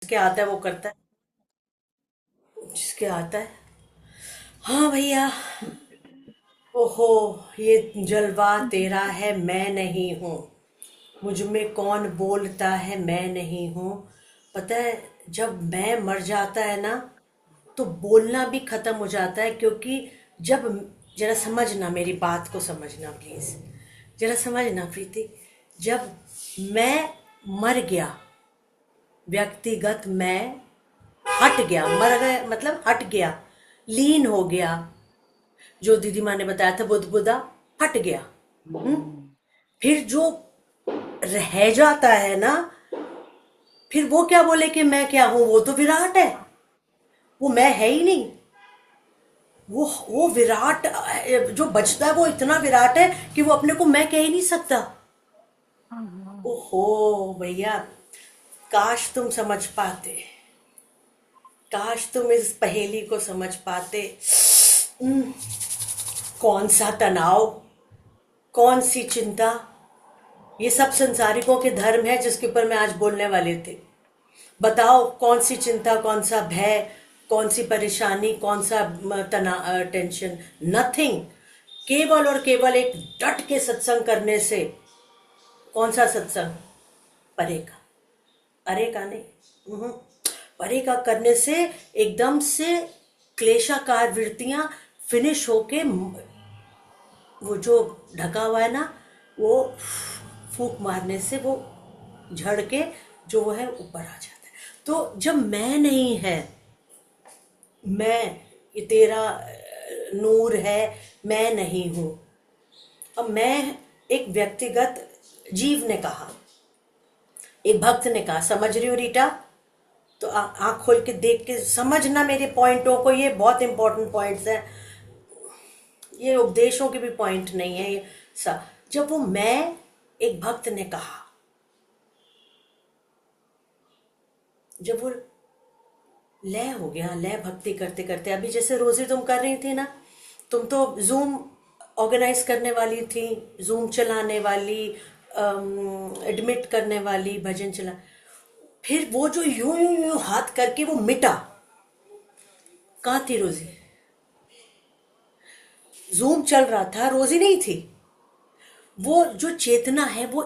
जिसके आता है वो करता है, जिसके आता है। हाँ भैया। ओहो, ये जलवा तेरा है, मैं नहीं हूँ। मुझ में कौन बोलता है, मैं नहीं हूँ। पता है, जब मैं मर जाता है ना, तो बोलना भी खत्म हो जाता है, क्योंकि जब, जरा समझना, मेरी बात को समझना प्लीज, जरा समझना प्रीति। जब मैं मर गया, व्यक्तिगत मैं हट गया, मर गया मतलब हट गया, लीन हो गया, जो दीदी माँ ने बताया था बुदबुदा, हट गया। हम्म। फिर जो रह जाता है ना, फिर वो क्या बोले कि मैं क्या हूं, वो तो विराट है, वो मैं है ही नहीं। वो विराट, जो बचता है वो इतना विराट है कि वो अपने को मैं कह ही नहीं सकता। ओहो भैया, काश तुम समझ पाते, काश तुम इस पहेली को समझ पाते। हम्म, कौन सा तनाव, कौन सी चिंता, ये सब संसारिकों के धर्म है जिसके ऊपर मैं आज बोलने वाले थे। बताओ, कौन सी चिंता, कौन सा भय, कौन सी परेशानी, कौन सा टेंशन? नथिंग। केवल और केवल एक डट के सत्संग करने से। कौन सा सत्संग? परे का। अरे का नहीं। हम्म। परे का करने से एकदम से क्लेशाकार वृत्तियां फिनिश होके, वो जो ढका हुआ है ना, वो फूक मारने से वो झड़ के जो वो है ऊपर आ जाता है। तो जब मैं नहीं है, मैं, ये तेरा नूर है, मैं नहीं हूं। अब मैं, एक व्यक्तिगत जीव ने कहा, एक भक्त ने कहा, समझ रही हो रीटा? तो आंख खोल के देख के समझना मेरे पॉइंटों को, ये बहुत इंपॉर्टेंट पॉइंट्स हैं, ये उपदेशों के भी पॉइंट नहीं है ये सा। जब वो मैं, एक भक्त ने कहा, जब वो लय हो गया, लय भक्ति करते करते, अभी जैसे रोजी तुम कर रही थी ना, तुम तो जूम ऑर्गेनाइज करने वाली थी, जूम चलाने वाली, एडमिट करने वाली, भजन चला, फिर वो जो यूं यूं यूं हाथ करके वो मिटा, कहाँ थी रोजी? जूम चल रहा था, रोजी नहीं थी। वो जो चेतना है वो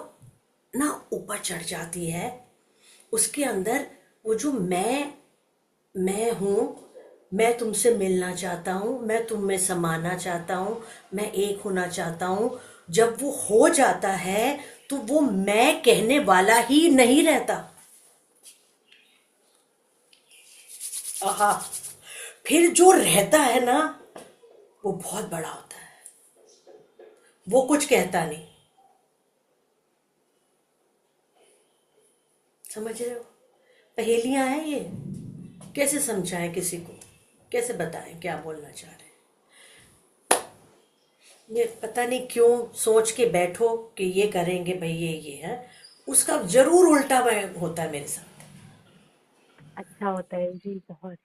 ना ऊपर चढ़ जाती है, उसके अंदर वो जो मैं हूँ, मैं तुमसे मिलना चाहता हूँ, मैं तुम में समाना चाहता हूँ, मैं एक होना चाहता हूँ। जब वो हो जाता है तो वो मैं कहने वाला ही नहीं रहता। आहा। फिर जो रहता है ना, वो बहुत बड़ा होता है, वो कुछ कहता नहीं। समझ रहे हो? पहेलियां हैं ये, कैसे समझाएं किसी को, कैसे बताएं क्या बोलना चाह रहे हैं? ये पता नहीं क्यों सोच के बैठो कि ये करेंगे भाई, ये है, उसका जरूर उल्टा होता है मेरे साथ। अच्छा होता है जी, बहुत।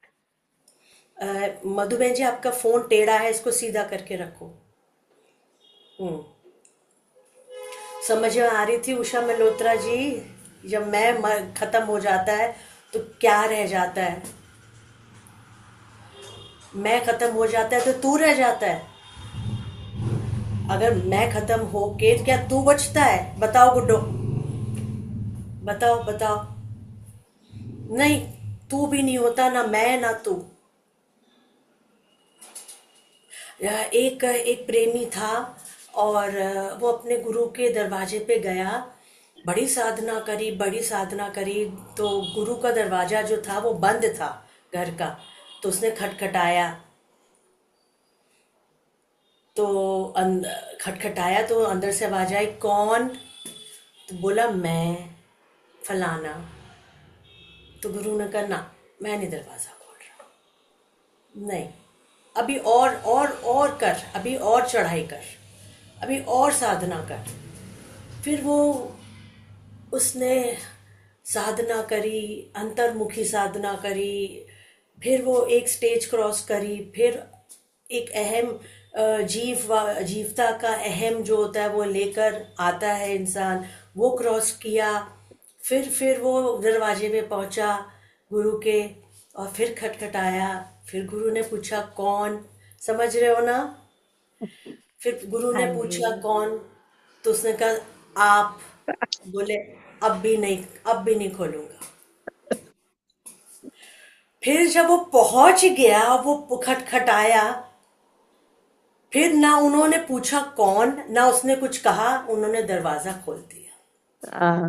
मधुबन जी, आपका फोन टेढ़ा है, इसको सीधा करके रखो। हम्म। समझ में आ रही थी उषा मल्होत्रा जी? जब खत्म हो जाता है तो क्या रह जाता है? मैं खत्म हो जाता है तो तू रह जाता है। अगर मैं खत्म होके क्या तू बचता है? बताओ गुड्डो, बताओ बताओ। नहीं, तू भी नहीं होता, ना मैं ना तू। एक एक प्रेमी था, और वो अपने गुरु के दरवाजे पे गया, बड़ी साधना करी, बड़ी साधना करी, तो गुरु का दरवाजा जो था वो बंद था, घर का। तो उसने खटखटाया, तो खटखटाया तो अंदर से आवाज आई, कौन? तो बोला, मैं फलाना। तो गुरु ने कहा, ना, मैं नहीं दरवाजा खोल रहा, नहीं, अभी और कर, अभी और चढ़ाई कर, अभी और साधना कर। फिर वो, उसने साधना करी, अंतर्मुखी साधना करी, फिर वो एक स्टेज क्रॉस करी, फिर एक अहम जीवता का अहम जो होता है वो लेकर आता है इंसान, वो क्रॉस किया। फिर वो दरवाजे पे पहुंचा, गुरु के। और फिर खटखटाया। फिर गुरु ने पूछा कौन। समझ रहे हो ना? फिर गुरु ने हाँ जी। पूछा कौन। तो उसने कहा आप। बोले अब भी नहीं खोलूंगा। फिर जब वो पहुंच गया, वो खटखटाया। फिर ना उन्होंने पूछा कौन, ना उसने कुछ कहा, उन्होंने दरवाजा खोल दिया। आ,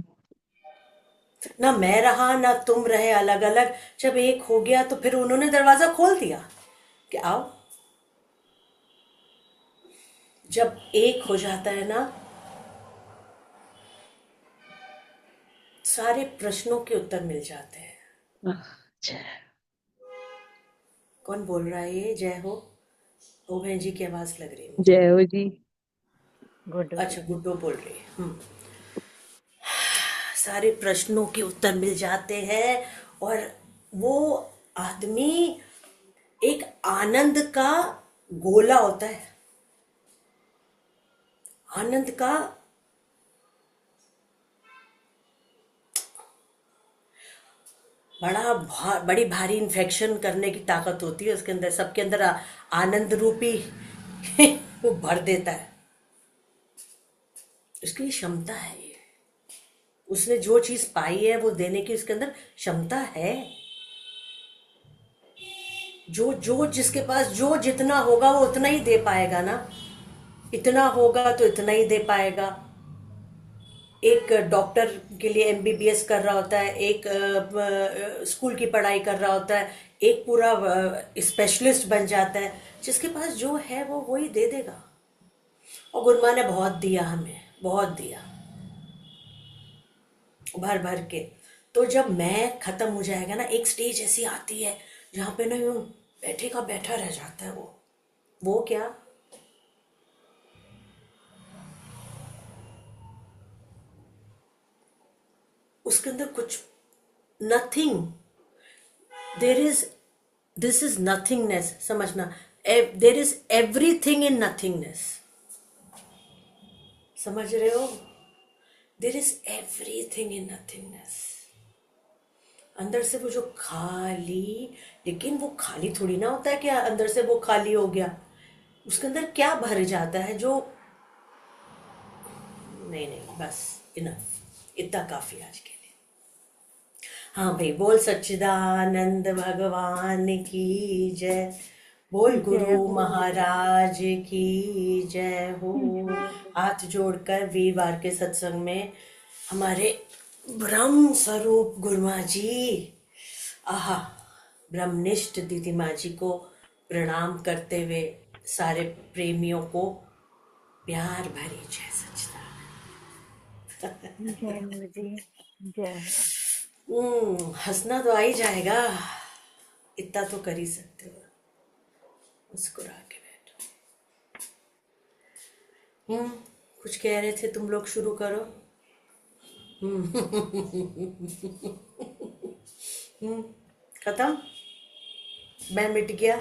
ना मैं रहा ना तुम रहे अलग अलग। जब एक हो गया तो फिर उन्होंने दरवाजा खोल दिया कि आओ। जब एक हो जाता है ना, सारे प्रश्नों के उत्तर मिल जाते हैं। अच्छा। कौन बोल रहा है ये? जय हो। ओ बहन जी की आवाज लग रही है मुझे। जय हो जी। गुड। अच्छा, गुड्डो बोल रही है। सारे प्रश्नों के उत्तर मिल जाते हैं। और वो आदमी एक आनंद का गोला होता है। आनंद का बड़ी भारी इन्फेक्शन करने की ताकत होती है उसके अंदर। सबके अंदर आनंद रूपी वो भर देता है। उसकी ये क्षमता है ये। उसने जो चीज पाई है वो देने की उसके अंदर क्षमता है। जो जो जिसके पास जो जितना होगा वो उतना ही दे पाएगा ना। इतना होगा तो इतना ही दे पाएगा। एक डॉक्टर के लिए एमबीबीएस कर रहा होता है, एक स्कूल की पढ़ाई कर रहा होता है, एक पूरा स्पेशलिस्ट बन जाता है। जिसके पास जो है वो वही दे देगा। और गुरुमा ने बहुत दिया हमें, बहुत दिया, भर भर के। तो जब मैं खत्म हो जाएगा ना, एक स्टेज ऐसी आती है जहाँ पे ना यूं बैठे का बैठा रह जाता है वो क्या? उसके अंदर कुछ nothing. There is this is nothingness, समझना। There is everything in nothingness. समझ रहे हो? There is everything in nothingness. अंदर से वो जो खाली, लेकिन वो खाली थोड़ी ना होता है कि अंदर से वो खाली हो गया। उसके अंदर क्या भर जाता है जो, नहीं नहीं, बस इनफ, इतना काफी आज के लिए। हाँ भाई, बोल सच्चिदानंद भगवान की जय। बोल जय गुरु हो। महाराज की जय हो। जय हाथ जोड़कर वीरवार के सत्संग में हमारे ब्रह्म स्वरूप गुरुमा जी, आहा, ब्रह्मनिष्ठ दीदी माँ जी को प्रणाम करते हुए सारे प्रेमियों को प्यार भरी जय सच्चिदानंद। जय हो जी। जय हो। हंसना तो आ ही जाएगा। इतना तो कर ही सकते हो। मुस्कुरा के बैठो। हम्म कुछ कह रहे थे तुम लोग, शुरू करो। खत्म। मैं मिट गया।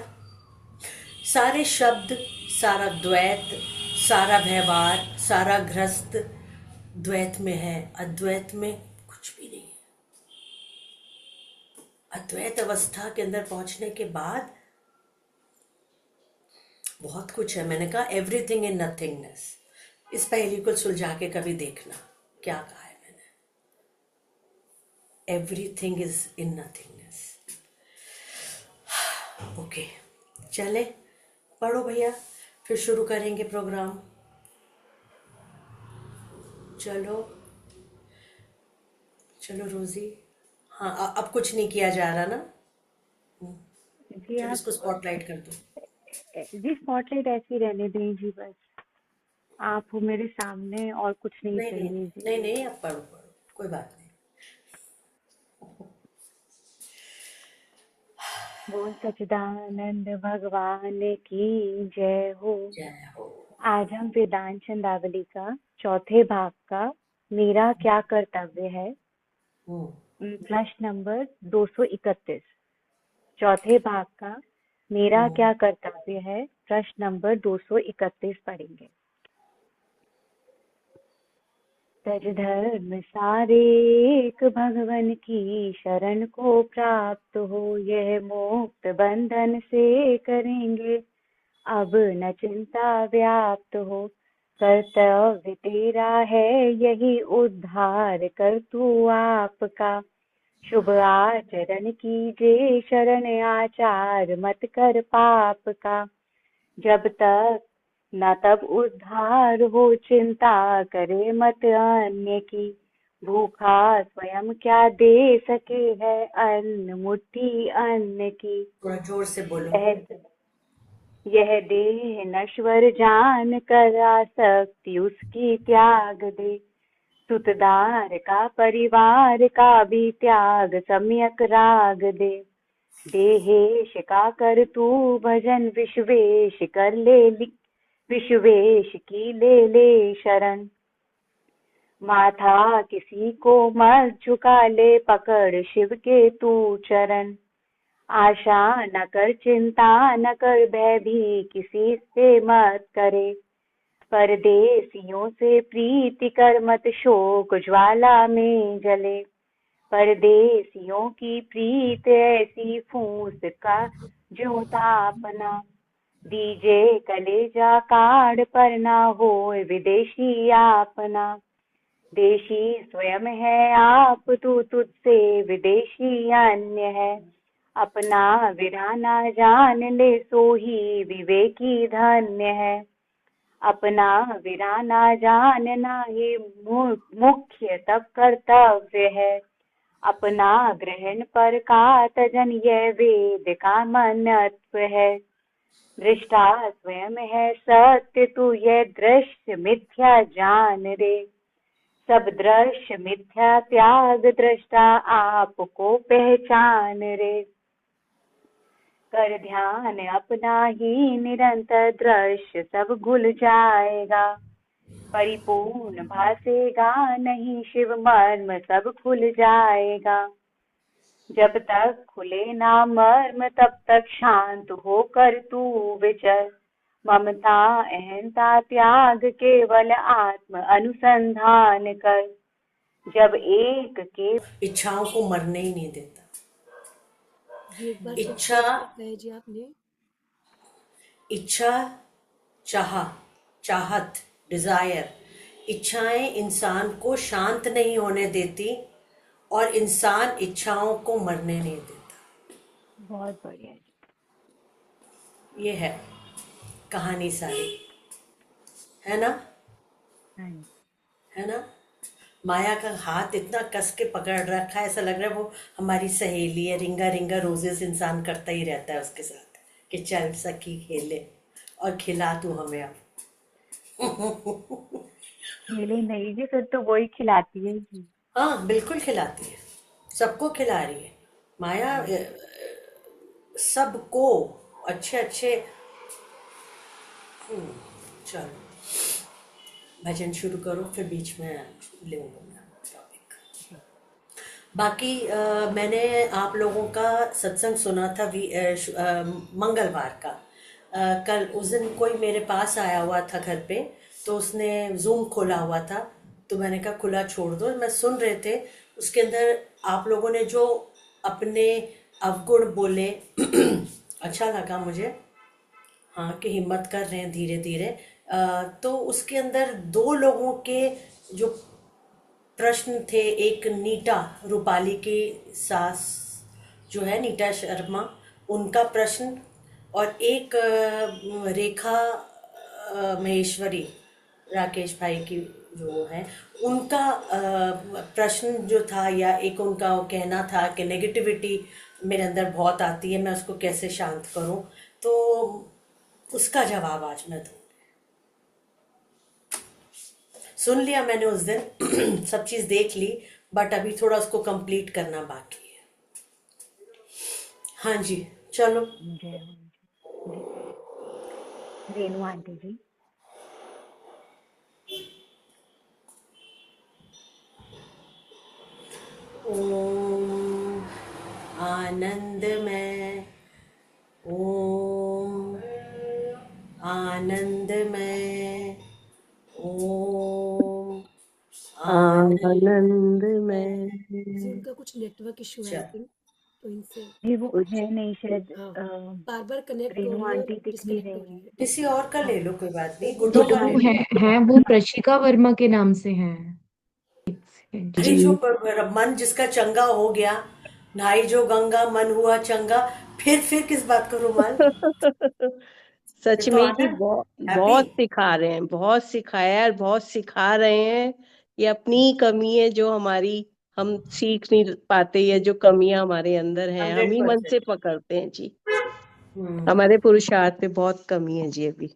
सारे शब्द, सारा द्वैत, सारा व्यवहार, सारा ग्रस्त द्वैत में है। अद्वैत में कुछ भी नहीं है। अद्वैत अवस्था के अंदर पहुंचने के बाद बहुत कुछ है। मैंने कहा एवरीथिंग इन नथिंगनेस। इस पहेली को सुलझा के कभी देखना क्या कहा है मैंने। Everything is in nothingness. Okay, चले, पढ़ो भैया, फिर शुरू करेंगे प्रोग्राम। चलो। चलो रोजी। हाँ, अब कुछ नहीं किया जा रहा ना? जी चलो आप। इसको स्पॉटलाइट कर दो। जी स्पॉटलाइट ऐसी रहने दें जी बस। आप हो मेरे सामने और कुछ नहीं नहीं नहीं चाहिए जी। नहीं नहीं, अब पढ़ो पढ़ो, कोई बात नहीं। बोल सच्चिदानंद भगवान की जय हो। जय हो। आज हम वेदांत चंद्रावली का चौथे भाग का मेरा क्या कर्तव्य है, हम्म प्रश्न नंबर 231। चौथे भाग का मेरा हम्म क्या कर्तव्य है, प्रश्न नंबर 231 पढ़ेंगे। सज धर्म सारे एक भगवन की शरण को प्राप्त हो, यह मुक्त बंधन से करेंगे अब न चिंता व्याप्त हो। कर्तव्य तेरा है यही उद्धार कर तू आपका, शुभ आचरण कीजे शरण आचार मत कर पाप का। जब तक न तब उद्धार हो चिंता करे मत अन्य की, भूखा स्वयं क्या दे सके है अन्न मुट्ठी अन्न की। थोड़ा जोर से बोलो। यह देह नश्वर जान कर आसक्ति उसकी त्याग दे, सुतदार का परिवार का भी त्याग सम्यक राग दे। देहेश का कर तू भजन विश्वेश कर ले विश्वेश की ले ले शरण। माथा किसी को मत झुका ले पकड़ शिव के तू चरण। आशा न कर चिंता न कर भय भी किसी से मत करे, परदेसियों से प्रीति कर मत शोक ज्वाला में जले। परदेसियों की प्रीत ऐसी फूस का ज्यों तापना, दीजे कलेजा काढ़ पर ना हो विदेशी आपना। देशी स्वयं है आप तू तुझसे विदेशी अन्य है, अपना वीराना जान ले सो ही विवेकी धन्य है। अपना वीराना जानना ही मुख्य तब कर्तव्य है, अपना ग्रहण पर का तजन यह वेद का मनत्व है। दृष्टा स्वयं है सत्य तू यह दृश्य मिथ्या जान रे, सब दृश्य मिथ्या त्याग दृष्टा आपको पहचान रे। कर ध्यान अपना ही निरंतर दृश्य सब भूल जाएगा, परिपूर्ण भासेगा नहीं शिव मर्म सब खुल जाएगा। जब तक खुले ना मर्म तब तक शांत होकर तू विचर, ममता अहंता त्याग केवल आत्म अनुसंधान कर। जब एक के इच्छाओं को मरने ही नहीं देता। ये एक बार फिर से इच्छा कहे जी आपने। इच्छा चाहत डिजायर, इच्छाएं इंसान को शांत नहीं होने देती और इंसान इच्छाओं को मरने नहीं देता। बहुत बढ़िया जी। ये है कहानी सारी, है ना? हाँ जी। है ना? माया का हाथ इतना कस के पकड़ रखा है, ऐसा लग रहा है वो हमारी सहेली है। रिंगा रिंगा रोजेस इंसान करता ही रहता है उसके साथ कि चल सखी खेले और खिला तू हमें अब। खेले नहीं जी, फिर तो वही खिलाती है जी। हाँ बिल्कुल खिलाती है, सबको खिला रही है माया, सबको अच्छे अच्छे। चलो भजन शुरू करो, फिर बीच में लेंगे टॉपिक। बाकी मैंने आप लोगों का सत्संग सुना था मंगलवार का। कल उस दिन कोई मेरे पास आया हुआ था घर पे, तो उसने जूम खोला हुआ था, तो मैंने कहा खुला छोड़ दो। मैं सुन रहे थे, उसके अंदर आप लोगों ने जो अपने अवगुण बोले अच्छा लगा मुझे। हाँ कि हिम्मत कर रहे हैं धीरे धीरे। तो उसके अंदर दो लोगों के जो प्रश्न थे, एक नीटा रूपाली की सास जो है नीटा शर्मा, उनका प्रश्न, और एक रेखा महेश्वरी राकेश भाई की जो है उनका प्रश्न जो था, या एक उनका वो कहना था कि नेगेटिविटी मेरे अंदर बहुत आती है, मैं उसको कैसे शांत करूं। तो उसका जवाब आज मैं दूँ। सुन लिया मैंने उस दिन सब चीज़ देख ली, बट अभी थोड़ा उसको कंप्लीट करना बाकी है। हाँ जी चलो। जय हो जी। रेणु आंटी जी। ओम आनंदमय, ओम आनंदमय, ओम आनंद और में। जी उनका कुछ नेटवर्क इशू है आई चल थिंक, तो इनसे जी वो है नहीं शायद, हाँ बार बार कनेक्ट हो रेनू रही है और आंटी दिख नहीं डिस्कनेक्ट हो रही रही है। है। किसी और का हाँ, ले लो, कोई बात नहीं, जी गुड्डू वो का ले लो। है वो प्रशिका वर्मा के नाम से हैं। एक सेकंड। अरे जी। जो मन जिसका चंगा हो गया, नहाई जो गंगा मन हुआ चंगा, फिर किस बात का रुमाल। सच फिर तो में जी आनंद, बहुत हैप्पी। बहुत सिखा रहे हैं, बहुत सिखाया है और बहुत सिखा रहे हैं। ये अपनी ही कमी है जो हमारी, हम सीख नहीं पाते, या जो कमियां हमारे अंदर हैं हम हंड्रेड ही मन से परसेंट पकड़ते हैं जी। हम्म हमारे पुरुषार्थ पे बहुत कमी है जी अभी।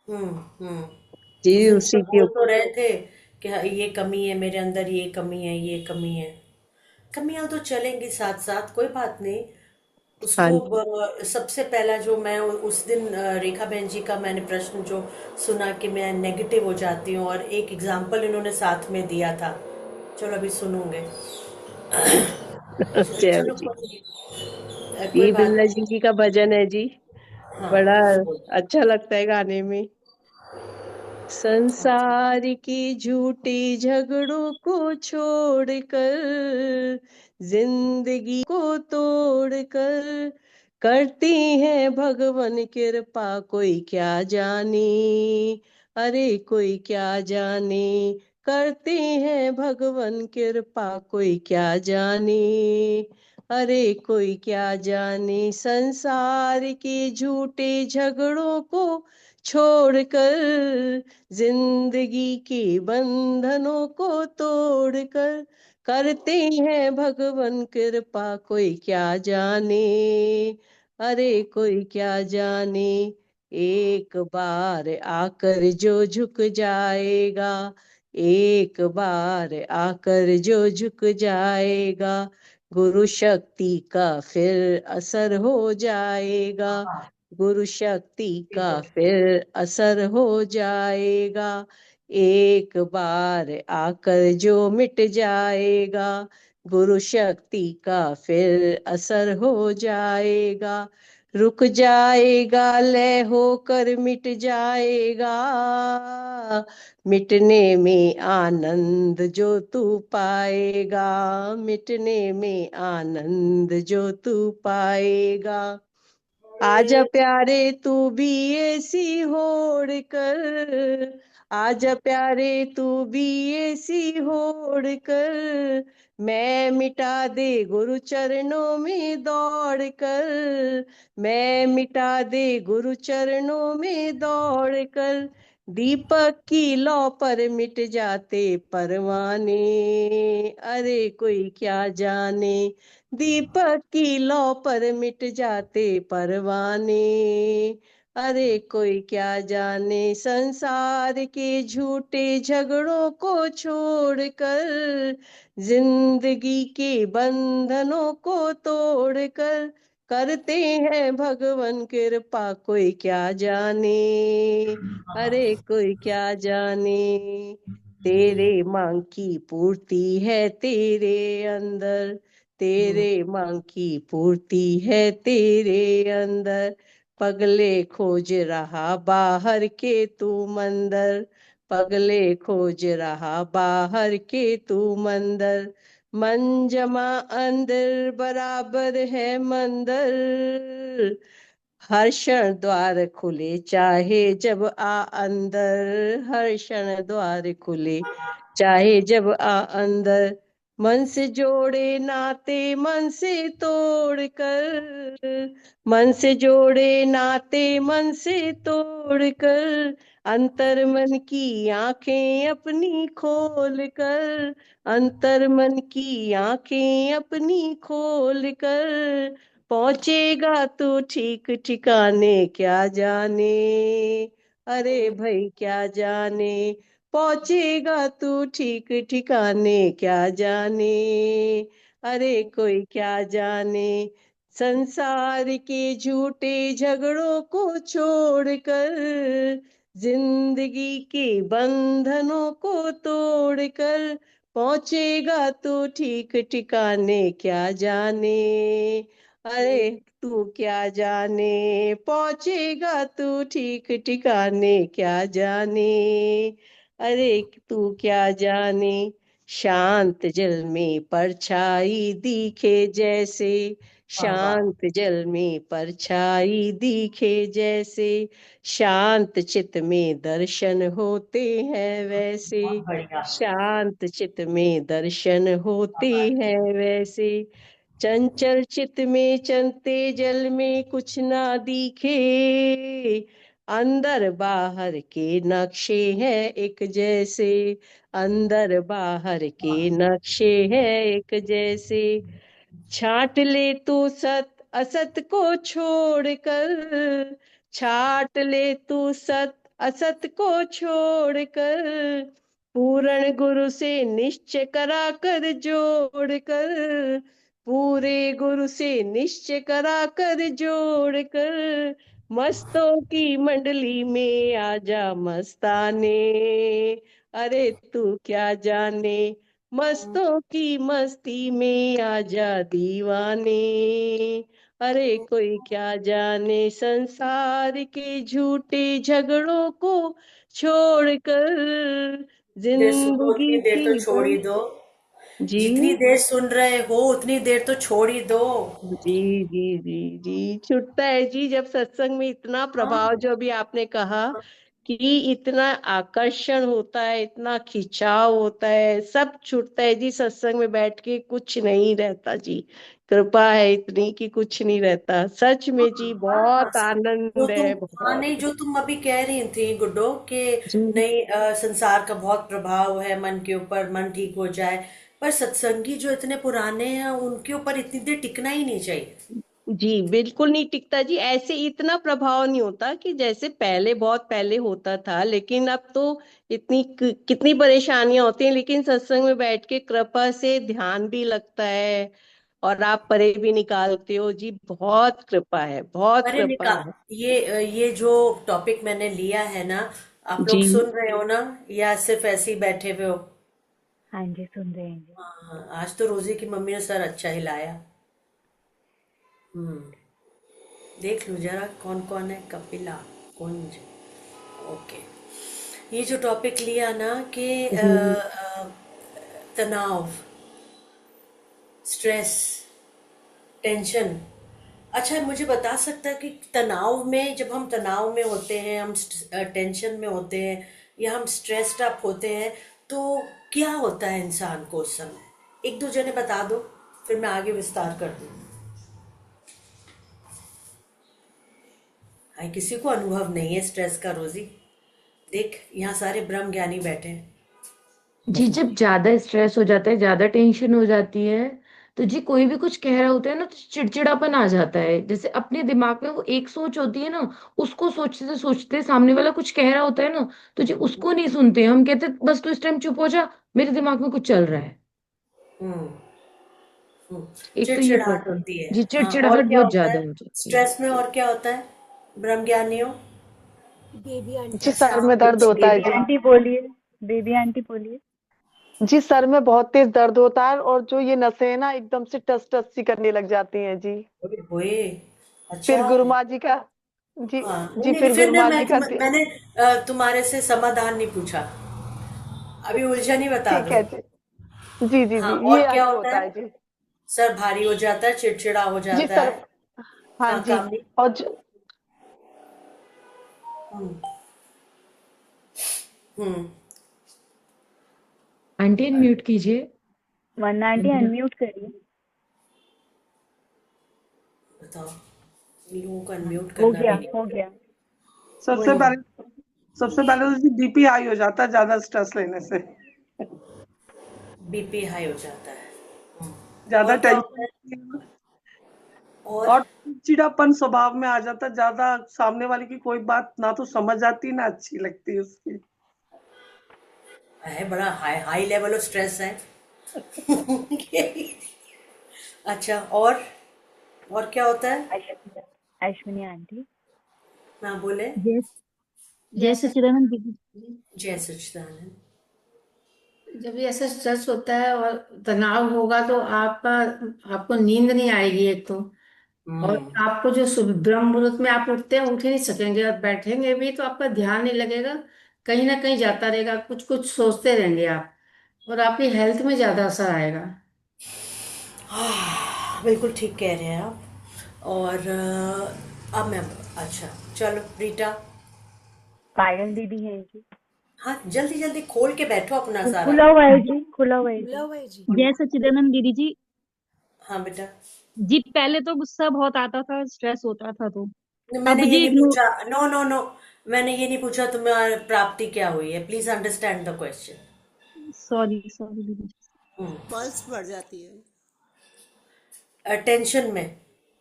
हम्म हम्म जी उस दिन उसी सब के बोल तो ऊपर। रहे थे कि हाँ, ये कमी है मेरे अंदर, ये कमी है, ये कमी है। कमियां तो चलेंगी साथ साथ, कोई बात नहीं। हाँ उसको जी। सबसे पहला जो मैं उस दिन रेखा बहन जी का मैंने प्रश्न जो सुना कि मैं नेगेटिव हो जाती हूँ, और एक एग्जाम्पल इन्होंने साथ में दिया था, चलो अभी सुनूंगे। जय चलो जी। कोई ये बात बिमला जी का भजन है जी, नहीं। हाँ बड़ा बोल। अच्छा लगता है गाने में। संसार की झूठी झगड़ों को छोड़कर, जिंदगी को तोड़कर, करती है भगवन कृपा कोई क्या जाने। अरे कोई क्या जाने, करते हैं भगवन कृपा कोई क्या जाने। अरे कोई क्या जाने, संसार के झूठे झगड़ों को छोड़कर, जिंदगी के बंधनों को तोड़कर, करते हैं भगवन कृपा कोई क्या जाने। अरे कोई क्या जाने, एक बार आकर जो झुक जाएगा, एक बार आकर जो झुक जाएगा, गुरु शक्ति का फिर असर हो जाएगा। हाँ गुरु शक्ति ठीक का है। फिर असर हो जाएगा, एक बार आकर जो मिट जाएगा, गुरु शक्ति का फिर असर हो जाएगा। रुक जाएगा लय होकर मिट जाएगा, मिटने में आनंद जो तू पाएगा, मिटने में आनंद जो तू पाएगा। आजा प्यारे तू भी ऐसी होड़ कर, आजा प्यारे तू भी ऐसी होड़ कर, मैं मिटा दे गुरु चरणों में दौड़ कर, मैं मिटा दे गुरु चरणों में दौड़ कर, दीपक की लौ पर मिट जाते परवाने। अरे कोई क्या जाने, दीपक की लौ पर मिट जाते परवाने। अरे कोई क्या जाने, संसार के झूठे झगड़ों को छोड़कर, जिंदगी के बंधनों को तोड़कर, करते हैं भगवन कृपा कोई क्या जाने। अरे कोई क्या जाने, तेरे मांग की पूर्ति है तेरे अंदर, तेरे मांग की पूर्ति है तेरे अंदर, पगले खोज रहा बाहर के तू मंदर, पगले खोज रहा बाहर के तू मंदर, मन जमा अंदर बराबर है मंदर, हर क्षण द्वार खुले चाहे जब आ अंदर, हर क्षण द्वार खुले चाहे जब आ अंदर, मन से जोड़े नाते मन से तोड़ कर, मन से जोड़े नाते मन से तोड़ कर, अंतर मन की आंखें अपनी खोल कर, अंतर मन की आंखें अपनी खोल कर, पहुंचेगा तू ठीक ठिकाने क्या जाने। अरे भाई क्या जाने, पहुंचेगा तू ठीक ठिकाने क्या जाने। अरे कोई क्या जाने, संसार के झूठे झगड़ों को छोड़कर, जिंदगी के बंधनों को तोड़कर, पहुंचेगा तू ठीक ठिकाने क्या जाने। अरे तू क्या जाने, पहुंचेगा तू ठीक ठिकाने क्या जाने। अरे तू क्या जाने, शांत जल में परछाई दिखे जैसे, वाह वाह, शांत जल में परछाई दिखे जैसे, शांत चित में दर्शन होते हैं वैसे, बहुत बढ़िया। शांत चित में दर्शन होते हैं वैसे, चंचल चित में चलते जल में कुछ ना दिखे, अंदर बाहर के नक्शे हैं एक जैसे, अंदर बाहर के नक्शे हैं एक जैसे, छांट ले तू सत असत को छोड़कर, छांट ले तू सत असत को छोड़कर, पूर्ण गुरु से निश्चय करा कर जोड़कर, पूरे गुरु से निश्चय करा कर जोड़कर, मस्तों की मंडली में आजा मस्ताने, अरे तू क्या जाने, मस्तों की मस्ती में आजा दीवाने, अरे कोई क्या जाने, संसार के झूठे झगड़ों को छोड़कर, देर सुनो, जिंदगी उतनी देर तो की छोड़ ही बड़ी। दो। जी जितनी देर सुन रहे हो उतनी देर तो छोड़ ही दो। जी जी जी जी, छुटता है जी जब सत्संग में इतना हाँ प्रभाव, जो अभी आपने कहा कि इतना आकर्षण होता है, इतना खिंचाव होता है, सब छूटता है जी सत्संग में बैठ के, कुछ नहीं रहता जी, कृपा है इतनी कि कुछ नहीं रहता, सच में जी हाँ, बहुत जो आनंद तुम, है हाँ बहुत। नहीं, जो तुम अभी कह रही थी गुड्डो कि जी नहीं, संसार का बहुत प्रभाव है मन के ऊपर, मन ठीक हो जाए, पर सत्संगी जो इतने पुराने हैं उनके ऊपर इतनी देर टिकना ही नहीं चाहिए। जी बिल्कुल नहीं टिकता जी, ऐसे इतना प्रभाव नहीं होता कि जैसे पहले, बहुत पहले होता था, लेकिन अब तो इतनी कितनी परेशानियां होती हैं, लेकिन सत्संग में बैठ के कृपा से ध्यान भी लगता है और आप परे भी निकालते हो जी, बहुत कृपा है, बहुत अरे कृपा निका, है। ये जो टॉपिक मैंने लिया है ना, आप जी लोग सुन रहे हो ना, या सिर्फ ऐसे ही बैठे हुए हो? हाँ जी, सुन रहे हैं जी। हाँ, आज तो रोजी की मम्मी ने सर अच्छा हिलाया। हम्म, देख लो जरा कौन कौन है, कपिला, कुंज, ओके। ये जो टॉपिक लिया ना कि जी तनाव, स्ट्रेस, टेंशन, अच्छा मुझे बता सकता है कि तनाव में, जब हम तनाव में होते हैं, हम टेंशन में होते हैं, या हम स्ट्रेस्ड अप होते हैं, तो क्या होता है इंसान को उस समय? एक दो जने बता दो, फिर मैं आगे विस्तार कर दूँ। हाँ, किसी को अनुभव नहीं है स्ट्रेस का रोजी? देख, यहाँ सारे ब्रह्म ज्ञानी बैठे हैं। जी, जब ज्यादा स्ट्रेस हो जाता है, ज्यादा टेंशन हो जाती है, तो जी कोई भी कुछ कह रहा होता है ना, तो चिड़चिड़ापन आ जाता है। जैसे अपने दिमाग में वो एक सोच होती है ना, उसको सोचते सोचते सामने वाला कुछ कह रहा होता है ना, तो जी उसको नहीं सुनते, हम कहते बस तू इस टाइम चुप हो जा, मेरे दिमाग में कुछ चल रहा है। हम्म। हम्म, एक तो ये चिड़चिड़ाहट प्रॉब्लम। होती है। जी, हाँ, और चिड़चिड़ाहट क्या बहुत होता ज्यादा है हो जाती है। स्ट्रेस में? और क्या होता है ब्रह्म ज्ञानियों? बेबी जी आंटी। सर में दर्द कुछ होता है बेबी जी। आंटी बोलिए, बेबी आंटी बोलिए। जी सर में बहुत तेज दर्द होता है, और जो ये नसें हैं ना, एकदम से टस टस सी करने लग जाती हैं जी। ओए होए, फिर अच्छा। गुरु माँ जी का, जी हाँ नहीं जी, नहीं, फिर फिर गुरु ना, माँ जी का मैंने तुम्हारे से समाधान नहीं पूछा, अभी उलझन ही बता ठीक दो। है जी। जी जी हाँ, जी, और ये क्या आगे होता होता है? है जी। सर भारी हो जाता है, चिड़चिड़ा हो जी जाता सर, है। हाँ हाँ जी। कामनी। और हम्म। हम्म। आंटी म्यूट कीजिए। वरना आंटी अनम्यूट करिए। बताओ, इन लोगों को अनम्यूट हो करना गया, भी नहीं हो गया। सबसे आता। पहले सबसे पहले तो जी बीपी हाई हो जाता है ज्यादा स्ट्रेस लेने से। बीपी हाई हो जाता है। हम्म। ज्यादा और क्या होता है? टेंशन और और चिड़चिड़ापन स्वभाव में आ जाता है, ज्यादा सामने वाले की कोई बात ना तो समझ आती ना अच्छी लगती उसकी। है, बड़ा high high level of stress है। अच्छा, और क्या होता है? अश्विनी, अश्विनी आंटी। हाँ बोले। जय जय सच्चिदानंद दीदी। जय सच्चिदानंद। जब ये ऐसा स्ट्रेस होता है और तनाव होगा तो आपको नींद नहीं आएगी एक तो। और हम्म। आपको जो सुबह ब्रह्म मुहूर्त में आप उठते हैं, उठ ही नहीं सकेंगे, और बैठेंगे भी तो आपका ध्यान नहीं लगेगा, कहीं ना कहीं जाता रहेगा, कुछ कुछ सोचते रहेंगे आप। और आपकी हेल्थ में ज्यादा असर आएगा। बिल्कुल ठीक कह रहे हैं आप। और अब मैं, अच्छा चलो रीटा, पायल दीदी है जी। हाँ जल्दी जल्दी खोल के बैठो अपना सारा। खुला हुआ है जी, खुला हुआ है खुला जी। हुआ है जी। जय सच्चिदानंद दीदी जी। हाँ बेटा। जी पहले तो गुस्सा बहुत आता था, स्ट्रेस होता था, तो मैंने अब ये जी नहीं इग्नोर। पूछा, नो नो नो, मैंने ये नहीं पूछा तुम्हारी प्राप्ति क्या हुई है, please understand the question. Sorry sorry दीदी। पल्स बढ़ जाती है। टेंशन में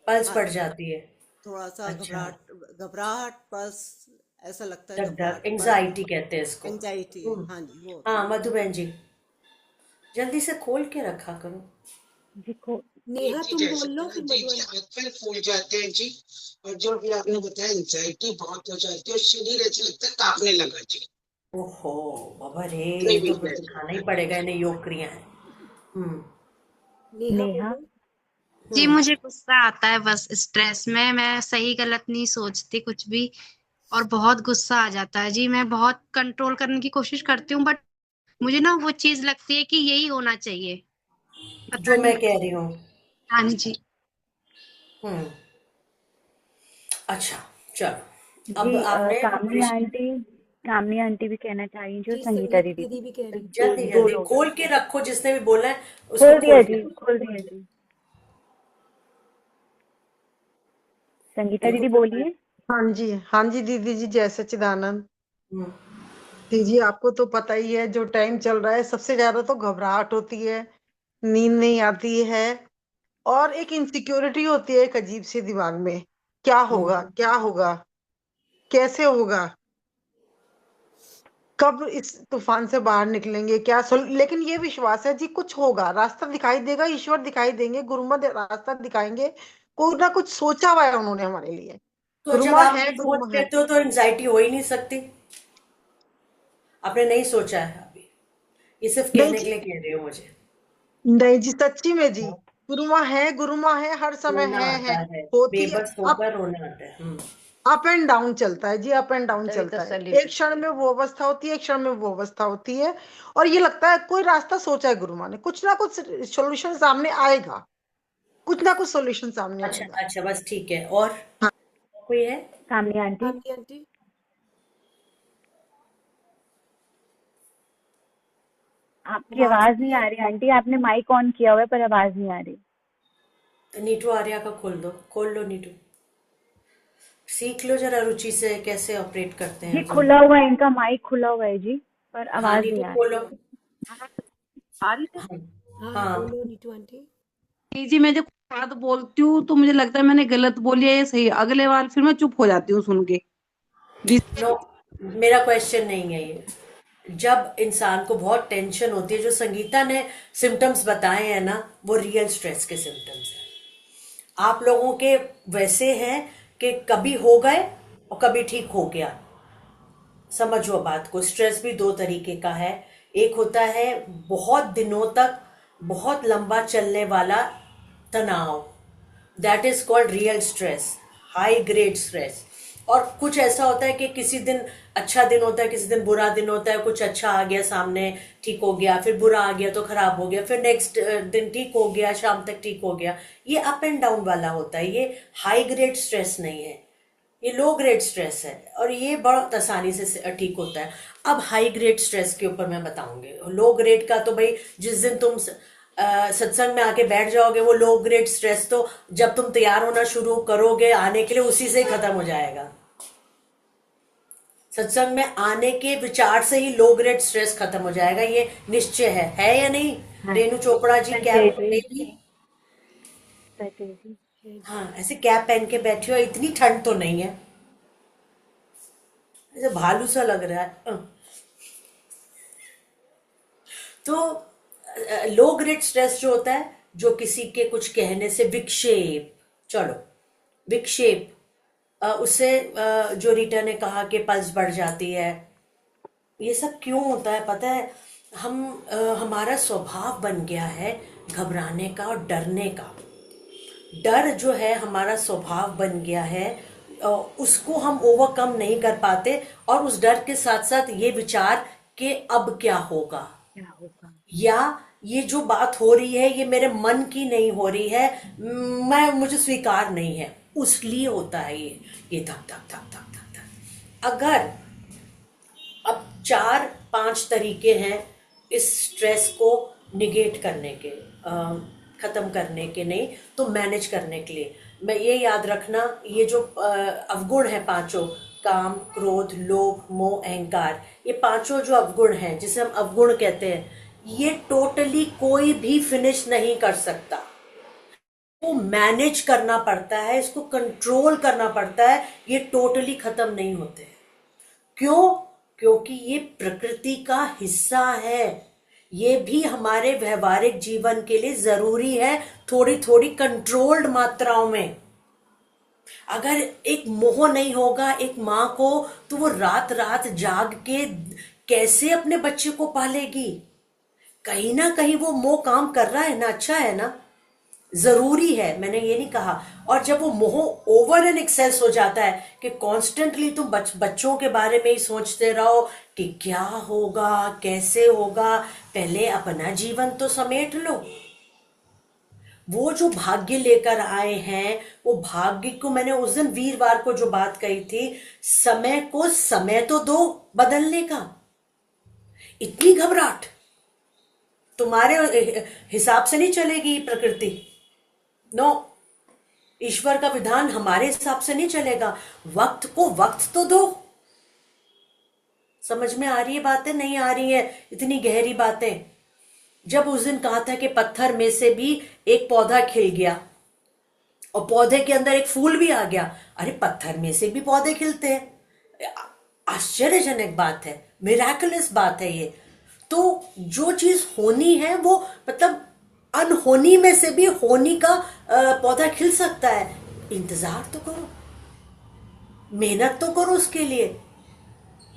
पल्स हाँ बढ़ जी, जाती है। थोड़ा सा अच्छा, घबराहट, घबराहट पल्स, ऐसा लगता है धक धक घबराहट बढ़, एंजाइटी कहते हैं इसको। एंजाइटी, हम्म। हाँ जी वो होती हाँ है। मधु बहन जी, जल्दी से खोल के रखा करो। जी को नेहा जी तुम जय बोल लो फिर सच्चिदानंद जी, मधुबन। हाथ पैर फूल जाते हैं जी। और जो भी आपने बताया एंजाइटी बहुत हो जाती है, शरीर ऐसे लगता है कांपने लगा जी। ओहो बाबा रे, नहीं ये तो फिर वीकनेस दिखाना होता ही है। पड़ेगा इन्हें योग क्रियाएं। हम्म। नेहा नेहा। बोलो। जी हम्म। मुझे गुस्सा आता है बस स्ट्रेस में, मैं सही गलत नहीं सोचती कुछ भी, और बहुत गुस्सा आ जाता है जी। मैं बहुत कंट्रोल करने की कोशिश करती हूँ, बट मुझे ना वो चीज लगती है कि यही होना चाहिए, पता जो नहीं। मैं कह रही हूँ। हाँ जी। हम्म। अच्छा चलो, जी अब आपने कामनी आंटी, कामनी आंटी भी कहना चाहेंगी और जी संगीता संगीता दीदी दीदी भी कह भी। रही थी। जल्दी दो जल्दी लोग हैं। खोल के रखो, जिसने भी बोला है उसको खोल दिया खोल के जी, रखो। खोल दिया जी। संगीता देखो दीदी तो सही। बोलिए। हाँ जी दीदी जी, जय सच्चिदानंद। हम्म। दीदी आपको तो पता ही है जो टाइम चल रहा है, सबसे ज्यादा तो घबराहट होती है, नींद नहीं आती है, और एक इनसिक्योरिटी होती है एक अजीब सी दिमाग में। क्या हम्म। होगा, क्या होगा, कैसे होगा, कब इस तूफान से बाहर निकलेंगे, लेकिन ये विश्वास है जी कुछ होगा, रास्ता दिखाई देगा, ईश्वर दिखाई देंगे, गुरुमा रास्ता दिखाएंगे। कोई ना कुछ सोचा हुआ है उन्होंने हमारे लिए। तो जब गुरुमा आप है, नहीं गुरुमा सोचते है। तो एंजाइटी हो ही नहीं सकती। आपने नहीं सोचा है अभी, ये सिर्फ नहीं कहने के जी, लिए कह रही हो मुझे। नहीं जी, सच्ची में जी। गुरुमा है, गुरुमा है, हर समय रोना है, आता है, होती है। बेबस अप होकर रोना आता है। हम्म। अप एंड डाउन चलता है जी, अप एंड डाउन तभी चलता है। तसल्ली एक क्षण मिलती में है। वो अवस्था होती है, एक क्षण में वो अवस्था होती है। और ये लगता है कोई रास्ता सोचा है गुरुमा ने, कुछ ना कुछ सोल्यूशन सामने आएगा, कुछ ना कुछ सोल्यूशन सामने अच्छा आएगा। अच्छा, बस ठीक है। और कोई है? कामनी आंटी, कामनी आंटी। आपकी आवाज आवाज नहीं नहीं आ आ रही आंटी, आपने माइक ऑन किया हुआ है पर आवाज नहीं आ रही। नीटू आर्या का खोल दो, खोल लो नीटू, सीख लो जरा रुचि से कैसे ऑपरेट करते जी हैं जूम। खुला हुआ है, इनका माइक खुला हुआ है जी, पर हाँ आवाज नीटू नहीं आ रही। खोलो। आ रही है। हाँ। हाँ हाँ हाँ। बोलो नीतू आंटी। जी मैं जब बात बोलती हूँ तो मुझे लगता है मैंने गलत बोली है या सही, अगले बार फिर मैं चुप हो जाती हूँ सुन के। नो, मेरा क्वेश्चन नहीं है ये। जब इंसान को बहुत टेंशन होती है, जो संगीता ने सिम्टम्स बताए हैं ना, वो रियल स्ट्रेस के सिम्टम्स हैं। आप लोगों के वैसे हैं कि कभी हो गए और कभी ठीक हो गया। समझो बात को, स्ट्रेस भी दो तरीके का है। एक होता है बहुत दिनों तक, बहुत लंबा चलने वाला तनाव, that is called real stress, high grade stress. और कुछ ऐसा होता है कि किसी दिन अच्छा दिन होता है, किसी दिन बुरा दिन होता है, कुछ अच्छा आ गया सामने ठीक हो गया, फिर बुरा आ गया तो खराब हो गया, फिर नेक्स्ट दिन ठीक हो गया, शाम तक ठीक हो गया। ये अप एंड डाउन वाला होता है, ये हाई ग्रेड स्ट्रेस नहीं है, ये लो ग्रेड स्ट्रेस है, और ये बहुत आसानी से ठीक होता है। अब हाई ग्रेड स्ट्रेस के ऊपर मैं बताऊंगी। लो ग्रेड का तो भाई जिस दिन तुम सत्संग में आके बैठ जाओगे, वो लो ग्रेड स्ट्रेस तो जब तुम तैयार होना शुरू करोगे आने के लिए, उसी से ही खत्म हो जाएगा। सत्संग में आने के विचार से ही लो ग्रेड स्ट्रेस खत्म हो जाएगा, ये निश्चय है या नहीं? हाँ रेणु चोपड़ा जी सच है कैप जी, लेगी? सच है जी। हाँ, ऐसे कैप पहन के बैठी हो, इतनी ठंड तो नहीं है, ऐसे भालू सा लग रहा है। तो लो ग्रेड स्ट्रेस जो होता है, जो किसी के कुछ कहने से विक्षेप, चलो विक्षेप, उससे जो रीटा ने कहा कि पल्स बढ़ जाती है, ये सब क्यों होता है पता है? हमारा स्वभाव बन गया है घबराने का और डरने का। डर जो है हमारा स्वभाव बन गया है, उसको हम ओवरकम नहीं कर पाते, और उस डर के साथ साथ ये विचार कि अब क्या होगा, क्या होगा। या ये जो बात हो रही है ये मेरे मन की नहीं हो रही है, मुझे स्वीकार नहीं है, उस लिए होता है ये धक धक धक धक धक धक। अगर अब 4-5 तरीके हैं इस स्ट्रेस को निगेट करने के, खत्म करने के, नहीं तो मैनेज करने के लिए। मैं ये याद रखना, ये जो अवगुण है पांचों, काम, क्रोध, लोभ, मोह, अहंकार, ये पांचों जो अवगुण हैं जिसे हम अवगुण कहते हैं, ये टोटली कोई भी फिनिश नहीं कर सकता। वो मैनेज करना पड़ता है, इसको कंट्रोल करना पड़ता है, ये टोटली खत्म नहीं होते। क्यों? क्योंकि ये प्रकृति का हिस्सा है, ये भी हमारे व्यवहारिक जीवन के लिए जरूरी है, थोड़ी थोड़ी कंट्रोल्ड मात्राओं में। अगर एक मोह नहीं होगा एक माँ को, तो वो रात रात जाग के कैसे अपने बच्चे को पालेगी? कहीं ना कहीं वो मोह काम कर रहा है ना, अच्छा है ना, जरूरी है, मैंने ये नहीं कहा। और जब वो मोह ओवर एंड एक्सेस हो जाता है कि कॉन्स्टेंटली तुम बच्चों के बारे में ही सोचते रहो कि क्या होगा, कैसे होगा, पहले अपना जीवन तो समेट लो। वो जो भाग्य लेकर आए हैं, वो भाग्य को, मैंने उस दिन वीरवार को जो बात कही थी, समय को समय तो दो बदलने का। इतनी घबराहट तुम्हारे हिसाब से नहीं चलेगी प्रकृति, नो, ईश्वर का विधान हमारे हिसाब से नहीं चलेगा। वक्त को वक्त तो दो। समझ में आ रही है बातें? नहीं आ रही है इतनी गहरी बातें? जब उस दिन कहा था कि पत्थर में से भी एक पौधा खिल गया और पौधे के अंदर एक फूल भी आ गया, अरे पत्थर में से भी पौधे खिलते हैं, आश्चर्यजनक बात है, मिराकुलस बात है ये। तो जो चीज होनी है वो, मतलब अनहोनी में से भी होनी का पौधा खिल सकता है। इंतजार तो करो, मेहनत तो करो, उसके लिए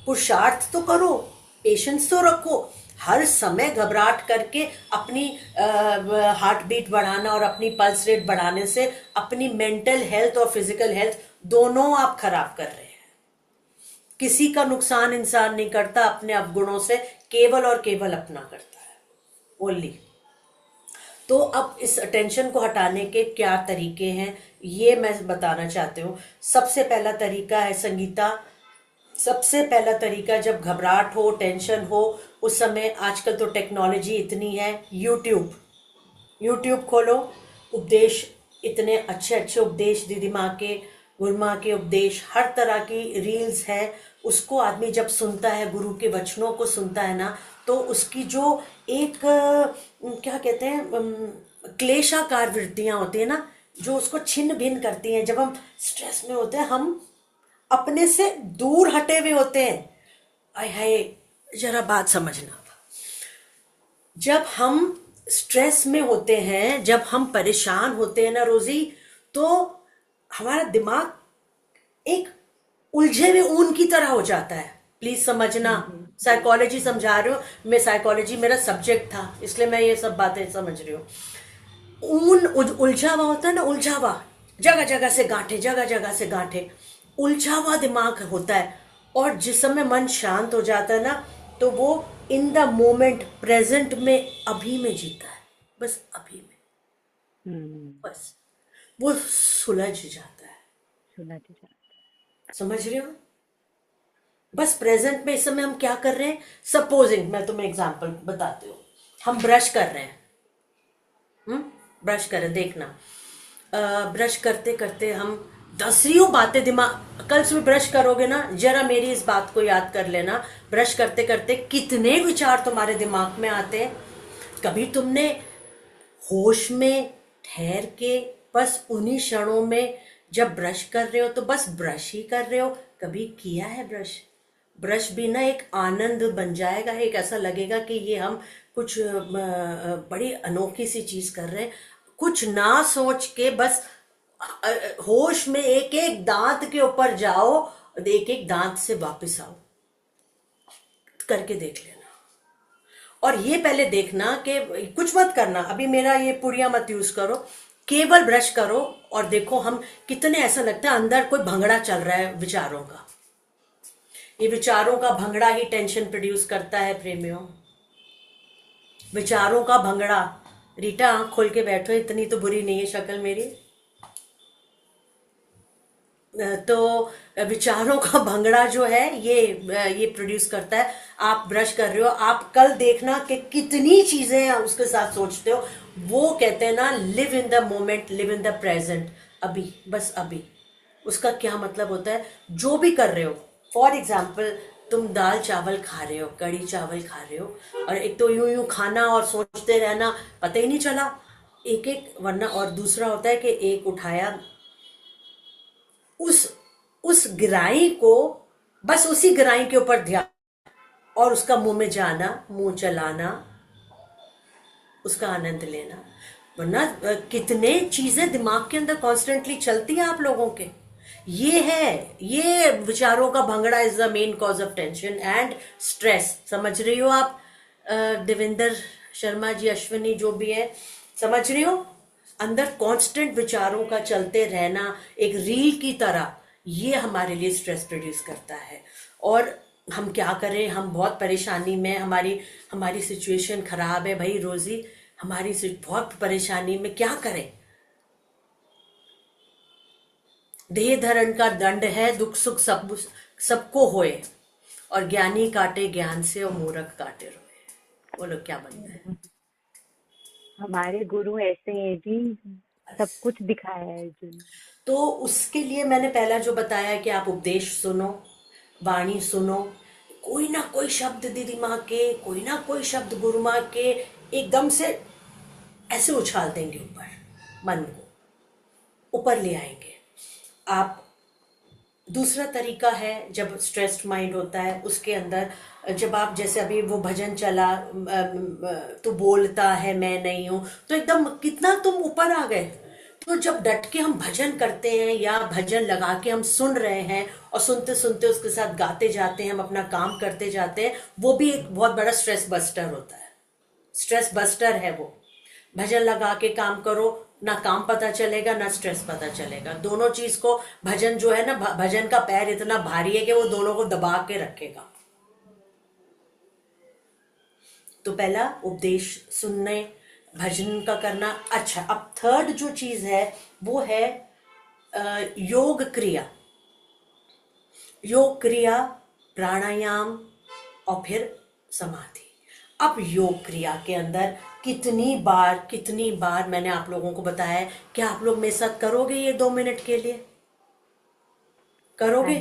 पुरुषार्थ तो करो, पेशेंस तो रखो। हर समय घबराहट करके अपनी हार्ट बीट बढ़ाना और अपनी पल्स रेट बढ़ाने से अपनी मेंटल हेल्थ और फिजिकल हेल्थ दोनों आप खराब कर रहे हैं। किसी का नुकसान इंसान नहीं करता अपने अवगुणों से, केवल और केवल अपना करता है, ओनली। तो अब इस टेंशन को हटाने के क्या तरीके हैं ये मैं बताना चाहती हूँ। सबसे पहला तरीका है संगीता। सबसे पहला तरीका, जब घबराहट हो, टेंशन हो, उस समय, आजकल तो टेक्नोलॉजी इतनी है, यूट्यूब खोलो, उपदेश, इतने अच्छे अच्छे उपदेश, दीदी माँ के, गुरु माँ के उपदेश, हर तरह की रील्स है। उसको आदमी जब सुनता है, गुरु के वचनों को सुनता है ना, तो उसकी जो एक क्या कहते हैं, क्लेशाकार वृत्तियां होती है ना, जो उसको छिन्न भिन्न करती हैं। जब हम स्ट्रेस में होते हैं, हम अपने से दूर हटे हुए होते हैं। आय हाय, जरा बात समझना, जब हम स्ट्रेस में होते हैं, जब हम परेशान होते हैं ना रोजी, तो हमारा दिमाग एक उलझे हुए ऊन की तरह हो जाता है। प्लीज समझना, साइकोलॉजी समझा रही हूँ मैं, साइकोलॉजी मेरा सब्जेक्ट था, इसलिए मैं ये सब बातें समझ रही हूँ। ऊन उलझा हुआ होता है ना, उलझा हुआ, जगह जगह से गांठे, जगह जगह से गांठे, उलझा हुआ दिमाग होता है। और जिस समय मन शांत हो जाता है ना, तो वो इन द मोमेंट, प्रेजेंट में, अभी में जीता है, बस अभी में, बस वो सुलझ जाता है। समझ रहे हो? बस प्रेजेंट में इस समय हम क्या कर रहे हैं, सपोजिंग मैं तुम्हें एग्जांपल बताती हूँ, हम ब्रश कर रहे हैं, ब्रश कर रहे, देखना, ब्रश करते करते हम दसियों बातें दिमाग, कल सुबह ब्रश करोगे ना, जरा मेरी इस बात को याद कर लेना, ब्रश करते करते कितने विचार तुम्हारे दिमाग में आते हैं। कभी तुमने होश में ठहर के बस उन्हीं क्षणों में जब ब्रश कर रहे हो तो बस ब्रश ही कर रहे हो, कभी किया है ब्रश? ब्रश भी ना एक आनंद बन जाएगा, एक ऐसा लगेगा कि ये हम कुछ बड़ी अनोखी सी चीज कर रहे हैं, कुछ ना सोच के बस होश में एक एक दांत के ऊपर जाओ, एक एक दांत से वापस आओ, करके देख लेना। और ये पहले देखना कि कुछ मत करना, अभी मेरा ये पुड़िया मत यूज करो, केवल ब्रश करो और देखो हम कितने, ऐसा लगता है अंदर कोई भंगड़ा चल रहा है विचारों का। ये विचारों का भंगड़ा ही टेंशन प्रोड्यूस करता है प्रेमियों। विचारों का भंगड़ा। रीटा आंख खोल के बैठो, इतनी तो बुरी नहीं है शक्ल मेरी। तो विचारों का भंगड़ा जो है ये प्रोड्यूस करता है। आप ब्रश कर रहे हो, आप कल देखना कि कितनी चीजें उसके साथ सोचते हो। वो कहते हैं ना, live in the moment, live in the present, अभी, बस अभी। उसका क्या मतलब होता है, जो भी कर रहे हो। फॉर एग्जाम्पल, तुम दाल चावल खा रहे हो, कड़ी चावल खा रहे हो, और एक तो यूं यूं खाना और सोचते रहना, पता ही नहीं चला एक एक, वरना और दूसरा होता है कि एक उठाया, उस गिराई को, बस उसी गिराई के ऊपर ध्यान, और उसका मुंह में जाना, मुंह चलाना, उसका आनंद लेना। वरना कितने चीजें दिमाग के अंदर कॉन्स्टेंटली चलती हैं आप लोगों के। ये विचारों का bhangra is the main cause of tension and stress. समझ रही हो आप देवेंद्र शर्मा जी, अश्विनी जो भी है, समझ रही हो? अंदर कांस्टेंट विचारों का चलते रहना एक रील की तरह, ये हमारे लिए स्ट्रेस प्रोड्यूस करता है। और हम क्या करें, हम बहुत परेशानी में, हमारी सिचुएशन खराब है भाई रोजी, बहुत परेशानी में, क्या करें? देह धरण का दंड है, दुख सुख सबको होए, और ज्ञानी काटे ज्ञान से और मूर्ख काटे रोए। बोलो क्या बनता है? हमारे गुरु ऐसे हैं जी, सब कुछ दिखाया है जी। तो उसके लिए मैंने पहला जो बताया कि आप उपदेश सुनो, वाणी सुनो, कोई ना कोई शब्द दीदी माँ के, कोई ना कोई शब्द गुरु माँ के एकदम से ऐसे उछाल देंगे ऊपर, मन को ऊपर ले आएंगे आप। दूसरा तरीका है, जब स्ट्रेस्ड माइंड होता है उसके अंदर, जब आप जैसे अभी वो भजन चला, तो बोलता है मैं नहीं हूं, तो एकदम कितना तुम ऊपर आ गए। तो जब डट के हम भजन करते हैं या भजन लगा के हम सुन रहे हैं और सुनते सुनते उसके साथ गाते जाते हैं, हम अपना काम करते जाते हैं, वो भी एक बहुत बड़ा स्ट्रेस बस्टर होता है। स्ट्रेस बस्टर है वो। भजन लगा के काम करो, ना काम पता चलेगा ना स्ट्रेस पता चलेगा। दोनों चीज को, भजन जो है ना, भजन का पैर इतना भारी है कि वो दोनों को दबा के रखेगा। तो पहला उपदेश सुनने, भजन का करना। अच्छा, अब थर्ड जो चीज है वो है योग क्रिया। योग क्रिया, प्राणायाम और फिर समाधि। अब योग क्रिया के अंदर कितनी बार मैंने आप लोगों को बताया है। क्या आप लोग मेरे साथ करोगे ये 2 मिनट के लिए? करोगे?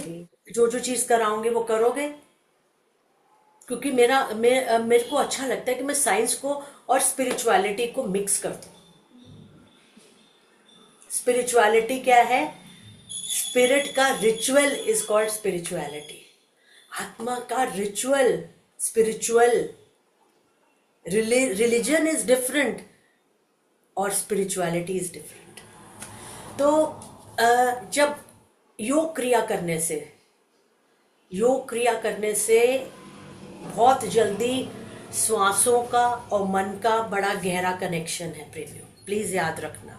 जो चीज कराऊंगे वो करोगे? क्योंकि मेरे को अच्छा लगता है कि मैं साइंस को और स्पिरिचुअलिटी को मिक्स कर दूं। स्पिरिचुअलिटी क्या है? स्पिरिट का रिचुअल इज कॉल्ड स्पिरिचुअलिटी। आत्मा का ritual spiritual. Religion is different और स्पिरिचुअलिटी इज डिफरेंट। तो जब योग क्रिया करने से बहुत जल्दी श्वासों का और मन का बड़ा गहरा कनेक्शन है प्रेमियों, प्लीज याद रखना।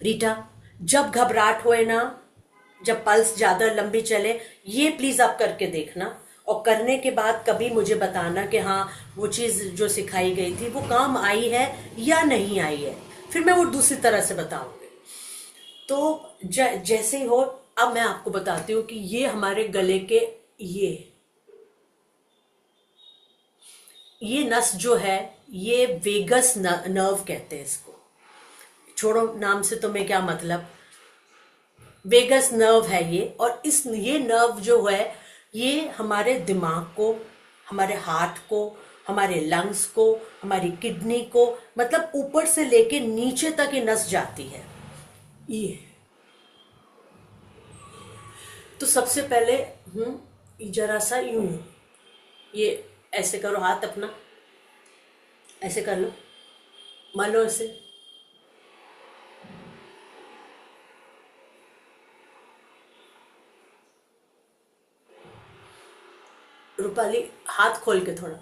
रीटा, जब घबराहट होए ना, जब पल्स ज्यादा लंबी चले, ये प्लीज आप करके देखना, और करने के बाद कभी मुझे बताना कि हाँ वो चीज जो सिखाई गई थी वो काम आई है या नहीं आई है। फिर मैं वो दूसरी तरह से बताऊंगी। तो जैसे ही हो, अब मैं आपको बताती हूँ कि ये हमारे गले के ये नस जो है, ये वेगस नर्व कहते हैं इसको। छोड़ो नाम से तुम्हें क्या मतलब, वेगस नर्व है ये। और ये नर्व जो है, ये हमारे दिमाग को, हमारे हार्ट को, हमारे लंग्स को, हमारी किडनी को, मतलब ऊपर से लेके नीचे तक ये नस जाती है ये। तो सबसे पहले जरा सा यूं, ये ऐसे करो, हाथ अपना ऐसे कर लो, मान लो ऐसे। रूपाली हाथ खोल के थोड़ा,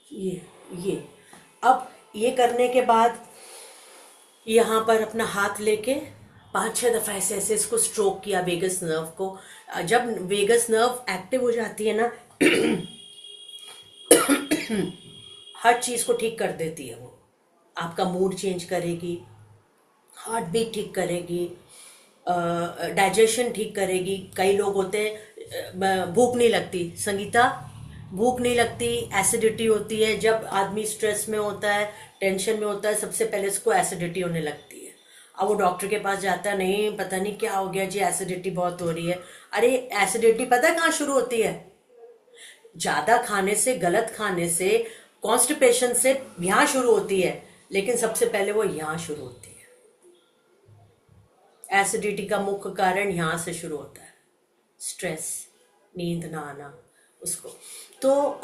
ये अब ये करने के बाद यहाँ पर अपना हाथ लेके 5-6 दफा ऐसे ऐसे इसको स्ट्रोक किया वेगस नर्व को। जब वेगस नर्व एक्टिव हो जाती है ना हर चीज को ठीक कर देती है वो। आपका मूड चेंज करेगी, हार्ट बीट ठीक करेगी, डाइजेशन ठीक करेगी। कई लोग होते हैं भूख नहीं लगती, संगीता भूख नहीं लगती, एसिडिटी होती है। जब आदमी स्ट्रेस में होता है, टेंशन में होता है, सबसे पहले उसको एसिडिटी होने लगती है। अब वो डॉक्टर के पास जाता है, नहीं पता नहीं क्या हो गया जी, एसिडिटी बहुत हो रही है। अरे एसिडिटी पता है कहाँ शुरू होती है? ज्यादा खाने से, गलत खाने से, कॉन्स्टिपेशन से यहाँ शुरू होती है, लेकिन सबसे पहले वो यहाँ शुरू होती है। एसिडिटी का मुख्य कारण यहाँ से शुरू होता है, स्ट्रेस, नींद ना आना उसको। तो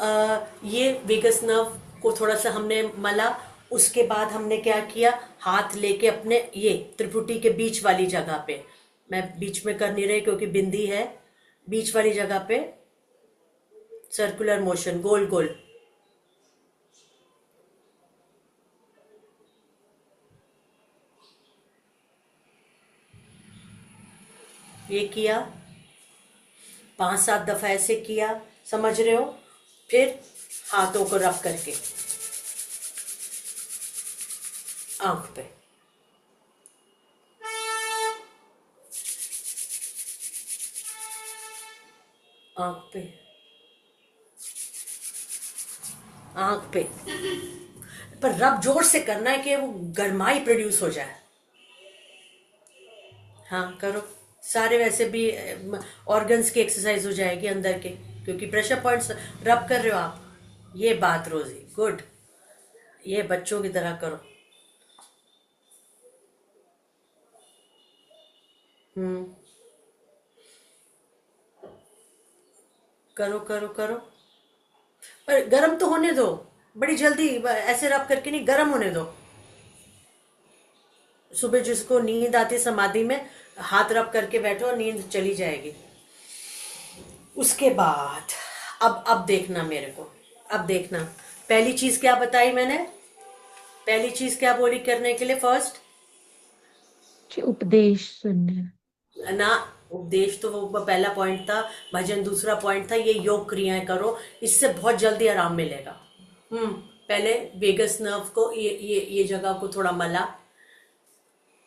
ये वेगस नर्व को थोड़ा सा हमने मला। उसके बाद हमने क्या किया, हाथ लेके अपने ये त्रिपुटी के बीच वाली जगह पे, मैं बीच में कर नहीं रही क्योंकि बिंदी है, बीच वाली जगह पे सर्कुलर मोशन, गोल गोल। ये किया 5-7 दफा ऐसे किया, समझ रहे हो? फिर हाथों को रख करके आंख पे, आंख पे, आंख पे, पर रब जोर से करना है कि वो गर्माई प्रोड्यूस हो जाए। हाँ करो सारे, वैसे भी ऑर्गन्स की एक्सरसाइज हो जाएगी अंदर के, क्योंकि प्रेशर पॉइंट्स रब कर रहे हो आप। ये बात रोजी, गुड, ये बच्चों की तरह करो। करो करो करो, पर गरम तो होने दो, बड़ी जल्दी ऐसे रब करके नहीं, गरम होने दो। सुबह जिसको नींद आती समाधि में, हाथ रब करके बैठो, नींद चली जाएगी। उसके बाद अब देखना मेरे को, अब देखना। पहली चीज क्या बताई मैंने? पहली चीज क्या बोली करने के लिए? फर्स्ट उपदेश सुनने ना, उपदेश तो वो पहला पॉइंट था, भजन दूसरा पॉइंट था। ये योग क्रियाएं करो, इससे बहुत जल्दी आराम मिलेगा। पहले वेगस नर्व को, ये जगह को थोड़ा मला,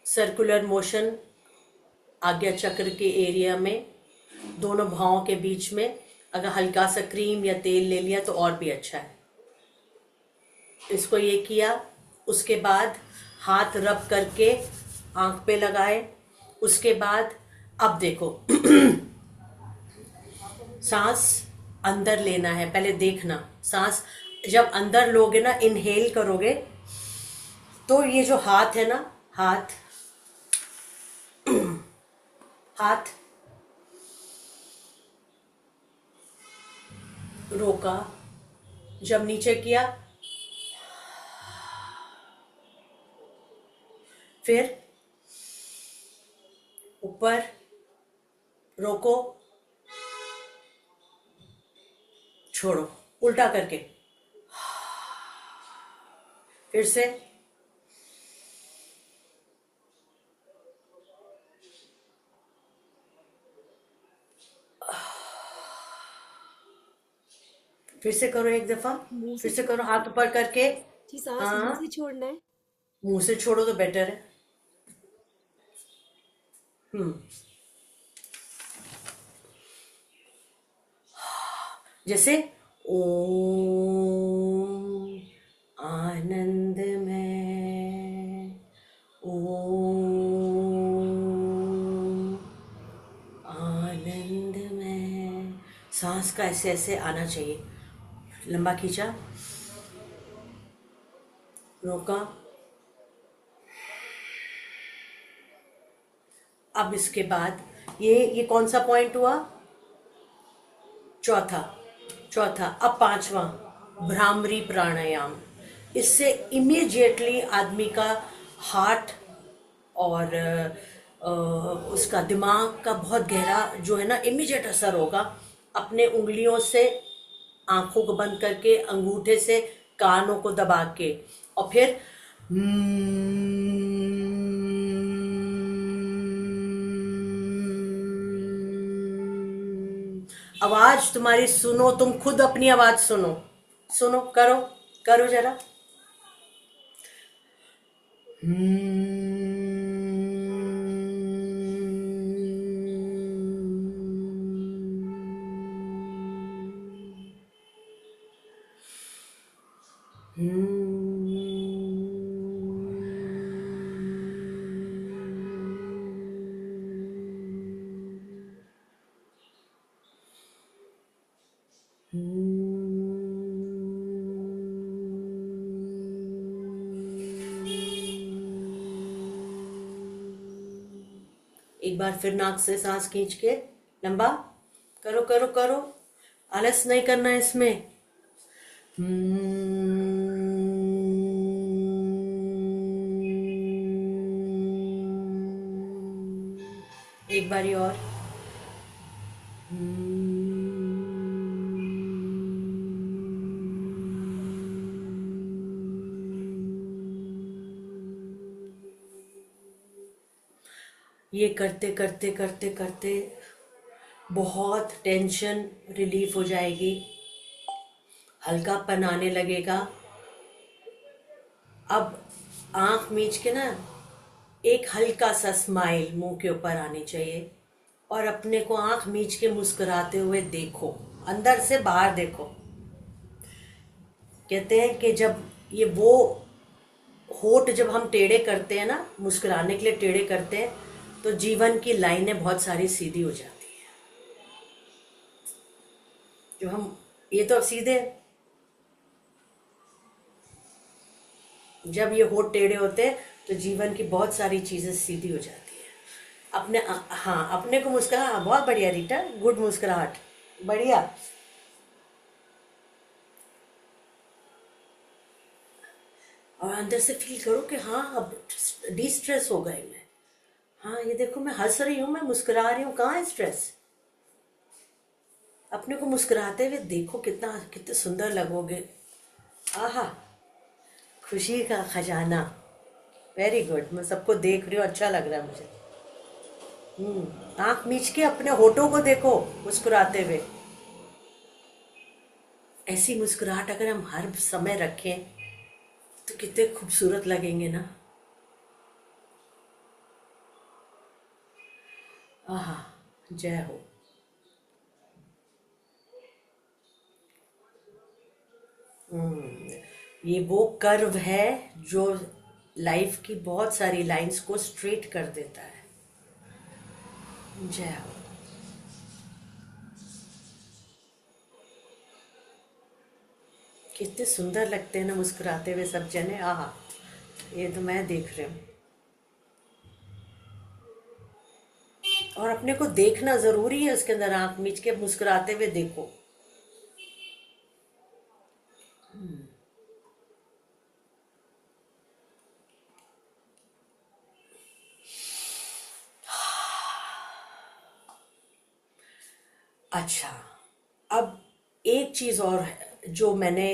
सर्कुलर मोशन आज्ञा चक्र के एरिया में, दोनों भावों के बीच में। अगर हल्का सा क्रीम या तेल ले लिया तो और भी अच्छा है। इसको ये किया, उसके बाद हाथ रब करके आंख पे लगाए। उसके बाद अब देखो सांस अंदर लेना है, पहले देखना। सांस जब अंदर लोगे ना, इनहेल करोगे, तो ये जो हाथ है ना, हाथ हाथ रोका, जब नीचे किया, फिर ऊपर रोको, छोड़ो, उल्टा करके, फिर से, फिर से करो एक दफा, मुंह फिर से से करो हाथ ऊपर करके। जी, सांस मुंह से छोड़ना है। मुंह से छोड़ो तो बेटर है। जैसे ओम आनंद में, ओम आनंद में, सांस का ऐसे ऐसे आना चाहिए। लंबा खींचा, रोका। अब इसके बाद ये कौन सा पॉइंट हुआ? चौथा। अब पांचवा, भ्रामरी प्राणायाम। इससे इमीडिएटली आदमी का हार्ट और उसका दिमाग का बहुत गहरा जो है ना, इमीडिएट असर होगा। अपने उंगलियों से आंखों को बंद करके, अंगूठे से कानों को दबा के, और फिर आवाज तुम्हारी सुनो, तुम खुद अपनी आवाज सुनो। सुनो, करो करो जरा। एक बार फिर नाक से सांस खींच के लंबा करो करो करो, आलस नहीं करना है इसमें। एक बारी और। ये करते करते करते करते बहुत टेंशन रिलीफ हो जाएगी, हल्कापन आने लगेगा। अब आंख मीच के ना एक हल्का सा स्माइल मुंह के ऊपर आनी चाहिए और अपने को आंख मीच के मुस्कुराते हुए देखो, अंदर से बाहर देखो। कहते हैं कि जब ये वो होठ जब हम टेढ़े करते हैं ना, मुस्कुराने के लिए टेढ़े करते हैं, तो जीवन की लाइनें बहुत सारी सीधी हो जाती है। जो हम ये तो सीधे, जब ये होठ टेढ़े होते हैं तो जीवन की बहुत सारी चीजें सीधी हो जाती है। अपने हाँ, अपने को मुस्कुरा। हाँ, बहुत बढ़िया रीटा, गुड मुस्कुराहट, बढ़िया। और अंदर से फील करो कि हाँ अब डिस्ट्रेस हो गए मैं। हाँ, ये देखो मैं हंस रही हूँ, मैं मुस्कुरा रही हूँ, कहाँ है स्ट्रेस। अपने को मुस्कुराते हुए देखो, कितने सुंदर लगोगे। आहा, खुशी का खजाना। वेरी गुड, मैं सबको देख रही हूँ, अच्छा लग रहा है मुझे। आंख मीच के अपने होठों को देखो मुस्कुराते हुए। ऐसी मुस्कुराहट अगर हम हर समय रखें तो कितने खूबसूरत लगेंगे ना। आहा, जय हो। ये वो कर्व है जो लाइफ की बहुत सारी लाइंस को स्ट्रेट कर देता है। जय हो। कितने सुंदर लगते हैं ना मुस्कुराते हुए सब जने। आहा, ये तो मैं देख रही हूँ। और अपने को देखना जरूरी है, उसके अंदर आंख मीच के मुस्कुराते हुए देखो। अच्छा, अब एक चीज और है जो मैंने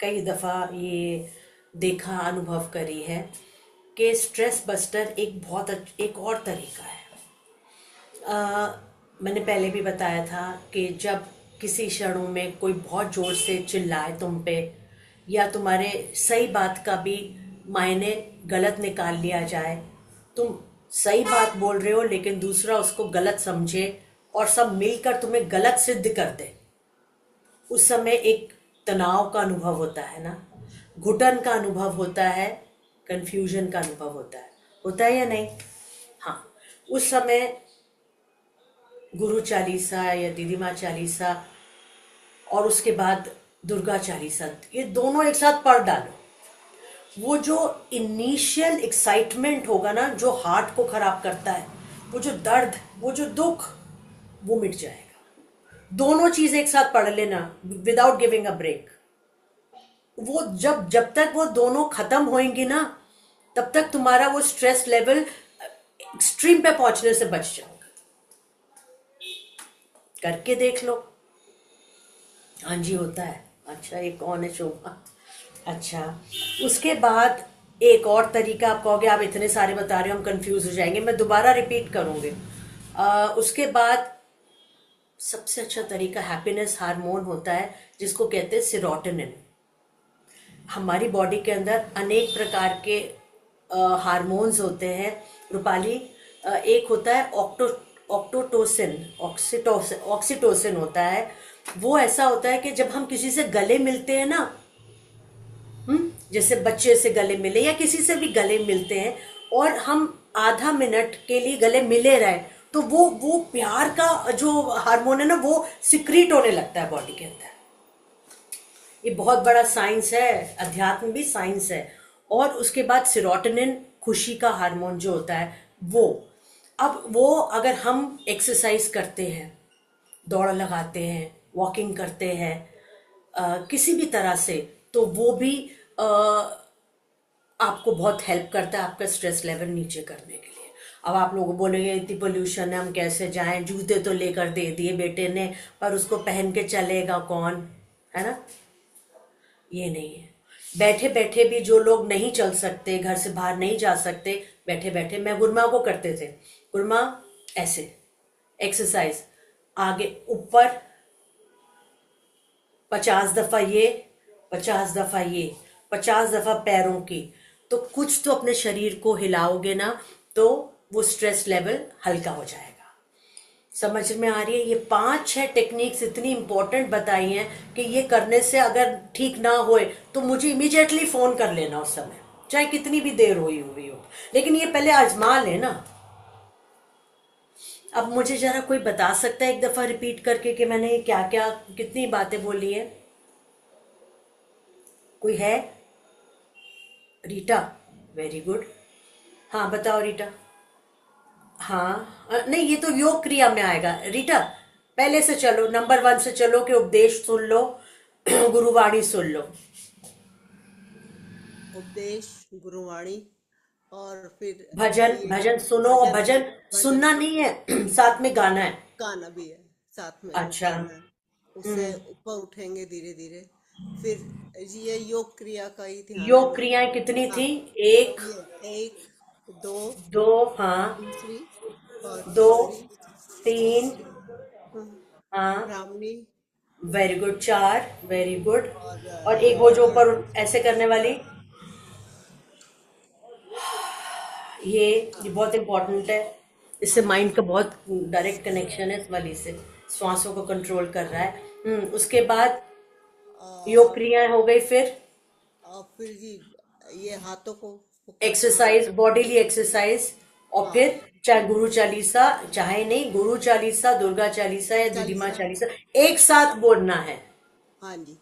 कई दफा ये देखा, अनुभव करी है कि स्ट्रेस बस्टर एक और तरीका है। मैंने पहले भी बताया था कि जब किसी क्षणों में कोई बहुत जोर से चिल्लाए तुम पे, या तुम्हारे सही बात का भी मायने गलत निकाल लिया जाए, तुम सही बात बोल रहे हो लेकिन दूसरा उसको गलत समझे और सब मिलकर तुम्हें गलत सिद्ध कर दे, उस समय एक तनाव का अनुभव होता है ना, घुटन का अनुभव होता है, कंफ्यूजन का अनुभव होता है या नहीं। हाँ, उस समय गुरु चालीसा या दीदी माँ चालीसा और उसके बाद दुर्गा चालीसा, ये दोनों एक साथ पढ़ डालो। वो जो इनिशियल एक्साइटमेंट होगा ना, जो हार्ट को खराब करता है, वो जो दर्द, वो जो दुख, वो मिट जाएगा। दोनों चीजें एक साथ पढ़ लेना विदाउट गिविंग अ ब्रेक। वो जब तक वो दोनों खत्म होंगी ना, तब तक तुम्हारा वो स्ट्रेस लेवल एक्सट्रीम पे पहुंचने से बच जाओगे। करके देख लो। हाँ जी, होता है। अच्छा, ये कौन है शोभा? अच्छा, उसके बाद एक और तरीका, आप कहोगे आप इतने सारे बता रहे हो, हम कंफ्यूज हो जाएंगे, मैं दोबारा रिपीट करूंगी। उसके बाद सबसे अच्छा तरीका हैप्पीनेस हार्मोन होता है जिसको कहते हैं सेरोटोनिन। हमारी बॉडी के अंदर अनेक प्रकार के हार्मोन्स होते हैं रूपाली। एक होता है ऑक्टोटोसिन, ऑक्सीटोसिन होता है। वो ऐसा होता है कि जब हम किसी से गले मिलते हैं ना, जैसे बच्चे से गले मिले या किसी से भी गले मिलते हैं और हम आधा मिनट के लिए गले मिले रहे, तो वो प्यार का जो हार्मोन है ना वो सिक्रीट होने लगता है बॉडी के अंदर। ये बहुत बड़ा साइंस है, अध्यात्म भी साइंस है। और उसके बाद सेरोटोनिन, खुशी का हार्मोन जो होता है वो, अब वो अगर हम एक्सरसाइज करते हैं, दौड़ लगाते हैं, वॉकिंग करते हैं, किसी भी तरह से, तो वो भी आपको बहुत हेल्प करता है आपका स्ट्रेस लेवल नीचे करने के लिए। अब आप लोग बोलेंगे इतनी पोल्यूशन है, हम कैसे जाएं, जूते तो लेकर दे दिए बेटे ने, पर उसको पहन के चलेगा कौन, है ना? ये नहीं है। बैठे बैठे भी जो लोग नहीं चल सकते, घर से बाहर नहीं जा सकते, बैठे बैठे, मैं गुरमा को करते थे, गुरमा ऐसे एक्सरसाइज, आगे ऊपर 50 दफा ये, 50 दफा ये, 50 दफा पैरों की, तो कुछ तो अपने शरीर को हिलाओगे ना तो वो स्ट्रेस लेवल हल्का हो जाएगा। समझ में आ रही है? ये 5-6 टेक्निक्स इतनी इंपॉर्टेंट बताई हैं कि ये करने से अगर ठीक ना होए तो मुझे इमीडिएटली फोन कर लेना उस समय, चाहे कितनी भी देर हुई हो, लेकिन ये पहले आजमा लेना। अब मुझे जरा कोई बता सकता है एक दफा रिपीट करके कि मैंने ये क्या क्या कितनी बातें बोली है? कोई है? Rita, very good. हाँ बताओ रीटा। हाँ नहीं, ये तो योग क्रिया में आएगा रीटा। पहले से चलो, नंबर 1 से चलो कि उपदेश सुन लो, गुरुवाणी सुन लो। उपदेश, गुरुवाणी, और फिर भजन सुनो। और भजन सुनना नहीं है, साथ में गाना है, गाना भी है साथ में। अच्छा। गाना है। उससे ऊपर उठेंगे धीरे धीरे। फिर ये योग क्रिया का ही ध्यान योग रखना। क्रियाएं कितनी हाँ, थी? 1 1 2, हाँ, दूसरी और 2 तीसरी 3, हाँ, ब्राह्मणी, वेरी गुड, 4, वेरी गुड। और और एक वो जो ऊपर ऐसे करने वाली, ये बहुत इंपॉर्टेंट है। इससे माइंड का बहुत डायरेक्ट कनेक्शन है इस वाली से, श्वासों को कंट्रोल कर रहा है। उसके बाद योग क्रियाएं हो गई, फिर जी ये हाथों को एक्सरसाइज, बॉडीली एक्सरसाइज, और फिर चाहे गुरु चालीसा, चाहे नहीं गुरु चालीसा, दुर्गा चालीसा या दिदिमा चालीसा एक साथ बोलना है। हाँ जी,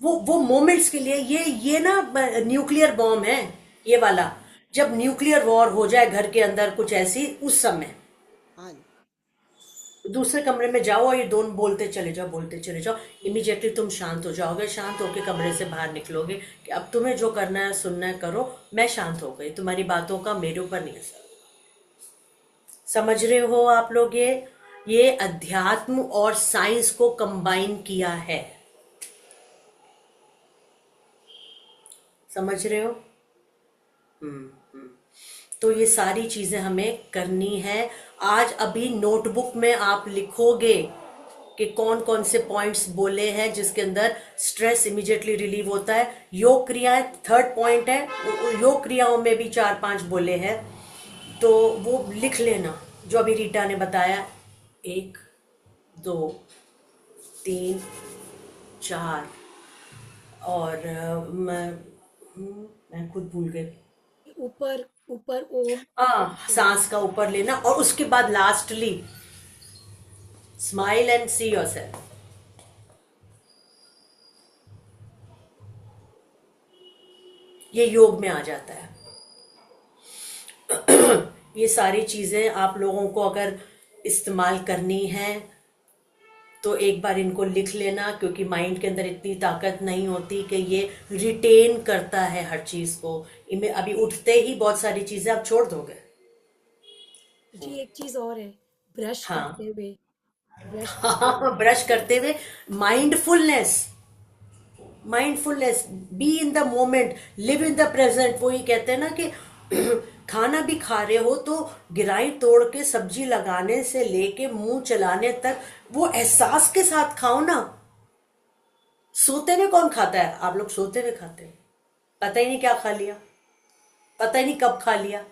वो मोमेंट्स के लिए ये ना न्यूक्लियर बॉम्ब है ये वाला। जब न्यूक्लियर वॉर हो जाए घर के अंदर कुछ ऐसी, उस समय हाँ जी, दूसरे कमरे में जाओ और ये दोनों बोलते चले जाओ, इमीडिएटली तुम शांत हो जाओगे। शांत होके कमरे से बाहर निकलोगे कि अब तुम्हें जो करना है सुनना है करो, मैं शांत हो गई, तुम्हारी बातों का मेरे ऊपर नहीं असर। समझ रहे हो आप लोग? ये अध्यात्म और साइंस को कंबाइन किया है, समझ रहे हो? तो ये सारी चीजें हमें करनी है। आज अभी नोटबुक में आप लिखोगे कि कौन कौन से पॉइंट्स बोले हैं जिसके अंदर स्ट्रेस इमीडिएटली रिलीव होता है। योग क्रियाएं 3rd पॉइंट है, योग क्रियाओं में भी 4-5 बोले हैं, तो वो लिख लेना जो अभी रीटा ने बताया। 1 2 3 4, और मैं खुद भूल गई। ऊपर ऊपर ओम, सांस का ऊपर लेना, और उसके बाद lastly smile and see yourself. ये योग में आ जाता है। ये सारी चीजें आप लोगों को अगर इस्तेमाल करनी है तो एक बार इनको लिख लेना, क्योंकि माइंड के अंदर इतनी ताकत नहीं होती कि ये रिटेन करता है हर चीज को। इनमें अभी उठते ही बहुत सारी चीजें आप छोड़ दोगे। जी एक चीज और है, ब्रश हाँ। करते हुए, ब्रश करते हुए mindfulness, be in the moment, live in the present. वो ये कहते हैं ना कि खाना भी खा रहे हो तो गिराई तोड़ के सब्जी लगाने से लेके मुंह चलाने तक वो एहसास के साथ खाओ ना। सोते हुए कौन खाता है? आप लोग सोते हुए खाते हैं, पता ही नहीं क्या खा लिया, पता ही नहीं कब खा लिया।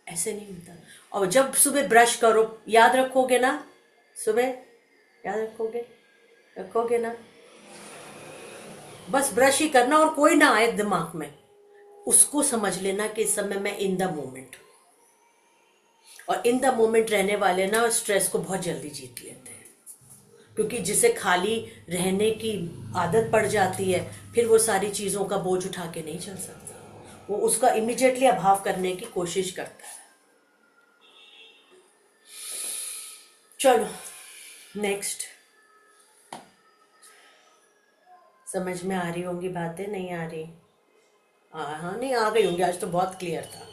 ऐसे नहीं होता। और जब सुबह ब्रश करो, याद रखोगे ना? सुबह याद रखोगे ना? बस ब्रश ही करना और कोई ना आए दिमाग में, उसको समझ लेना कि इस समय मैं इन द मोमेंट। और इन द मोमेंट रहने वाले ना स्ट्रेस को बहुत जल्दी जीत लेते हैं, क्योंकि जिसे खाली रहने की आदत पड़ जाती है फिर वो सारी चीज़ों का बोझ उठा के नहीं चल सकता, वो उसका इमीडिएटली अभाव करने की कोशिश करता है। चलो नेक्स्ट। समझ में आ रही होंगी बातें? नहीं आ रही? हाँ नहीं आ गई होंगी, आज तो बहुत क्लियर था।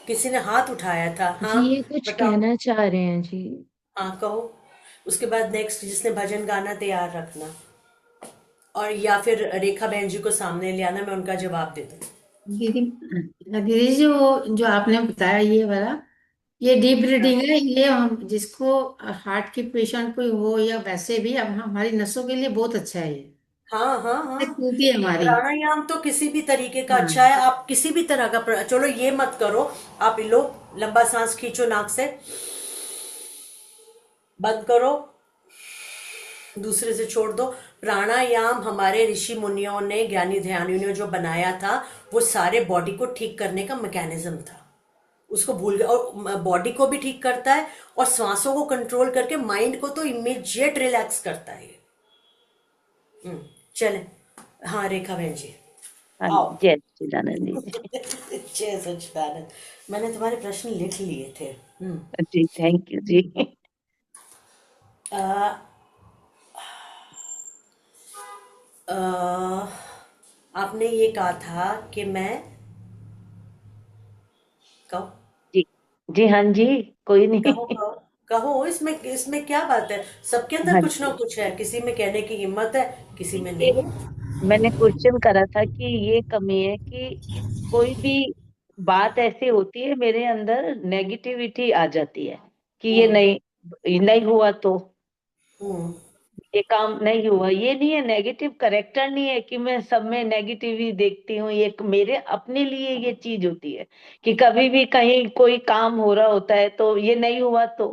किसी ने हाथ उठाया था। जी हाँ ये कुछ बताओ। कहना चाह रहे हैं जी। हाँ कहो। उसके बाद नेक्स्ट जिसने भजन गाना तैयार रखना, और या फिर रेखा बहन जी को सामने ले आना, मैं उनका जवाब दे दूँ। दीदी दीदी जी, वो जो आपने बताया ये वाला, ये डीप ब्रीदिंग है। ये हम जिसको हार्ट की पेशेंट कोई हो या वैसे भी, अब हमारी नसों के लिए बहुत अच्छा है ये। हाँ हाँ हाँ। खुलती है हमारी। प्राणायाम तो किसी भी तरीके का अच्छा हाँ है। आप किसी भी तरह का चलो ये मत करो, आप लो लंबा सांस खींचो नाक से, बंद करो, दूसरे से छोड़ दो। प्राणायाम हमारे ऋषि मुनियों ने, ज्ञानी ध्यानियों ने जो बनाया था, वो सारे बॉडी को ठीक करने का मैकेनिज्म था। उसको भूल गए। और बॉडी को भी ठीक करता है और सांसों को कंट्रोल करके माइंड को तो इमीडिएट रिलैक्स करता है। चले। हाँ रेखा बहन जी हाँ आओ। जय सच्चिदानंद जी। जय सच्चिदानंद। मैंने तुम्हारे प्रश्न लिख लिए थे। जी थैंक यू जी। आ, आ, आपने ये कहा था कि मैं कहो जी जी हाँ जी, कोई नहीं। कहो कहो कहो। इसमें इसमें क्या बात है? सबके अंदर हाँ कुछ ना जी, कुछ है, किसी में कहने की हिम्मत है, किसी में ये नहीं। मैंने क्वेश्चन करा था कि ये कमी है कि कोई भी बात ऐसी होती है मेरे अंदर नेगेटिविटी आ जाती है कि ये हम्म नहीं, ये नहीं हुआ तो हम्म ये काम नहीं हुआ। ये नहीं है, नेगेटिव करेक्टर नहीं है कि मैं सब में नेगेटिव ही देखती हूँ। ये मेरे अपने लिए ये चीज होती है कि कभी भी कहीं कोई काम हो रहा होता है तो ये नहीं हुआ तो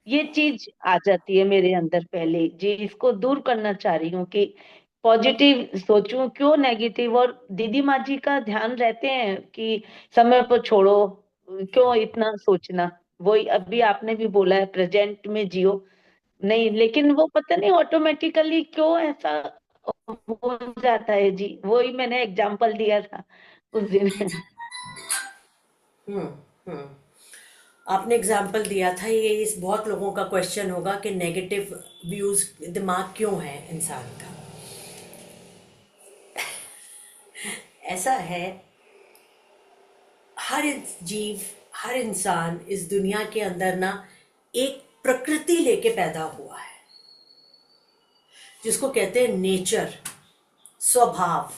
ये चीज आ जाती है मेरे अंदर पहले जी। इसको दूर करना चाह रही हूँ कि पॉजिटिव सोचूं, क्यों नेगेटिव। और दीदी माँ जी का ध्यान रहते हैं कि समय पर छोड़ो, क्यों इतना सोचना। वही अभी आपने भी बोला है, प्रेजेंट में जियो। नहीं, लेकिन वो पता नहीं ऑटोमेटिकली क्यों ऐसा हो जाता है जी। वही मैंने एग्जांपल दिया था उस दिन। हम्म हम्म आपने एग्जाम्पल दिया था। ये इस बहुत लोगों का क्वेश्चन होगा कि नेगेटिव व्यूज दिमाग क्यों है इंसान का। ऐसा है, हर जीव, हर इंसान इस दुनिया के अंदर ना एक प्रकृति लेके पैदा हुआ है, जिसको कहते हैं नेचर, स्वभाव।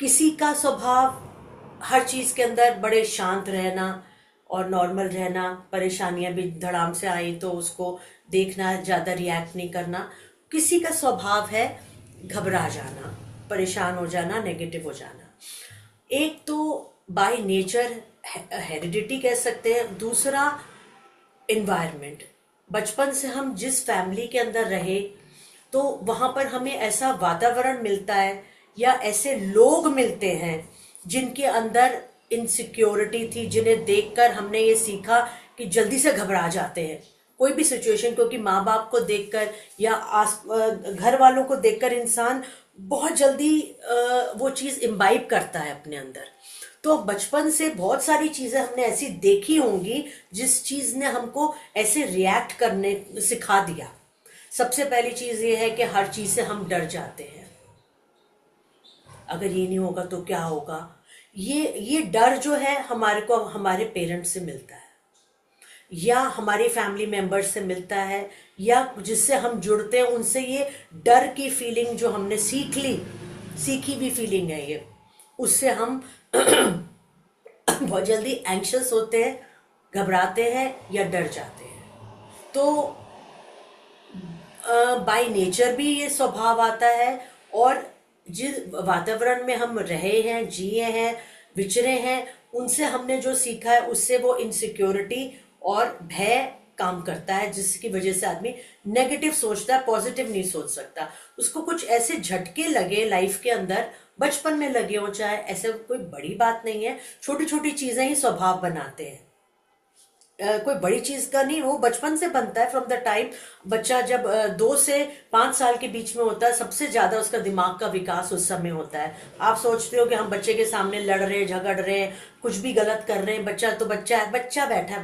किसी का स्वभाव हर चीज के अंदर बड़े शांत रहना और नॉर्मल रहना, परेशानियां भी धड़ाम से आई तो उसको देखना, ज्यादा रिएक्ट नहीं करना। किसी का स्वभाव है घबरा जाना, परेशान हो जाना, नेगेटिव हो जाना। एक तो बाय नेचर हेरिडिटी कह सकते हैं, दूसरा एनवायरनमेंट। बचपन से हम जिस फैमिली के अंदर रहे तो वहां पर हमें ऐसा वातावरण मिलता है या ऐसे लोग मिलते हैं जिनके अंदर इनसिक्योरिटी थी, जिन्हें देखकर हमने ये सीखा कि जल्दी से घबरा जाते हैं कोई भी सिचुएशन, क्योंकि माँ बाप को देखकर या घर वालों को देखकर इंसान बहुत जल्दी वो चीज इम्बाइब करता है अपने अंदर। तो बचपन से बहुत सारी चीजें हमने ऐसी देखी होंगी जिस चीज ने हमको ऐसे रिएक्ट करने सिखा दिया। सबसे पहली चीज ये है कि हर चीज से हम डर जाते हैं, अगर ये नहीं होगा तो क्या होगा। ये डर जो है हमारे को हमारे पेरेंट्स से मिलता है या हमारे फैमिली मेंबर्स से मिलता है, या जिससे हम जुड़ते हैं उनसे ये डर की फीलिंग जो हमने सीखी भी फीलिंग है ये, उससे हम बहुत जल्दी एंग्शियस होते हैं, घबराते हैं या डर जाते हैं। तो बाय नेचर भी ये स्वभाव आता है, और जिस वातावरण में हम रहे हैं, जिए हैं, विचरे हैं, उनसे हमने जो सीखा है उससे वो इनसिक्योरिटी और भय काम करता है, जिसकी वजह से आदमी नेगेटिव सोचता है, पॉजिटिव नहीं सोच सकता। उसको कुछ ऐसे झटके लगे लाइफ के अंदर, बचपन में लगे हो चाहे, ऐसे कोई बड़ी बात नहीं है, छोटी छोटी चीजें ही स्वभाव बनाते हैं। कोई बड़ी चीज का नहीं, वो बचपन से बनता है। फ्रॉम द टाइम बच्चा जब 2 से 5 साल के बीच में होता है, सबसे ज्यादा उसका दिमाग का विकास उस समय होता है। आप सोचते हो कि हम बच्चे के सामने लड़ रहे हैं, झगड़ रहे हैं, कुछ भी गलत कर रहे हैं, बच्चा तो बच्चा है, बच्चा बैठा है,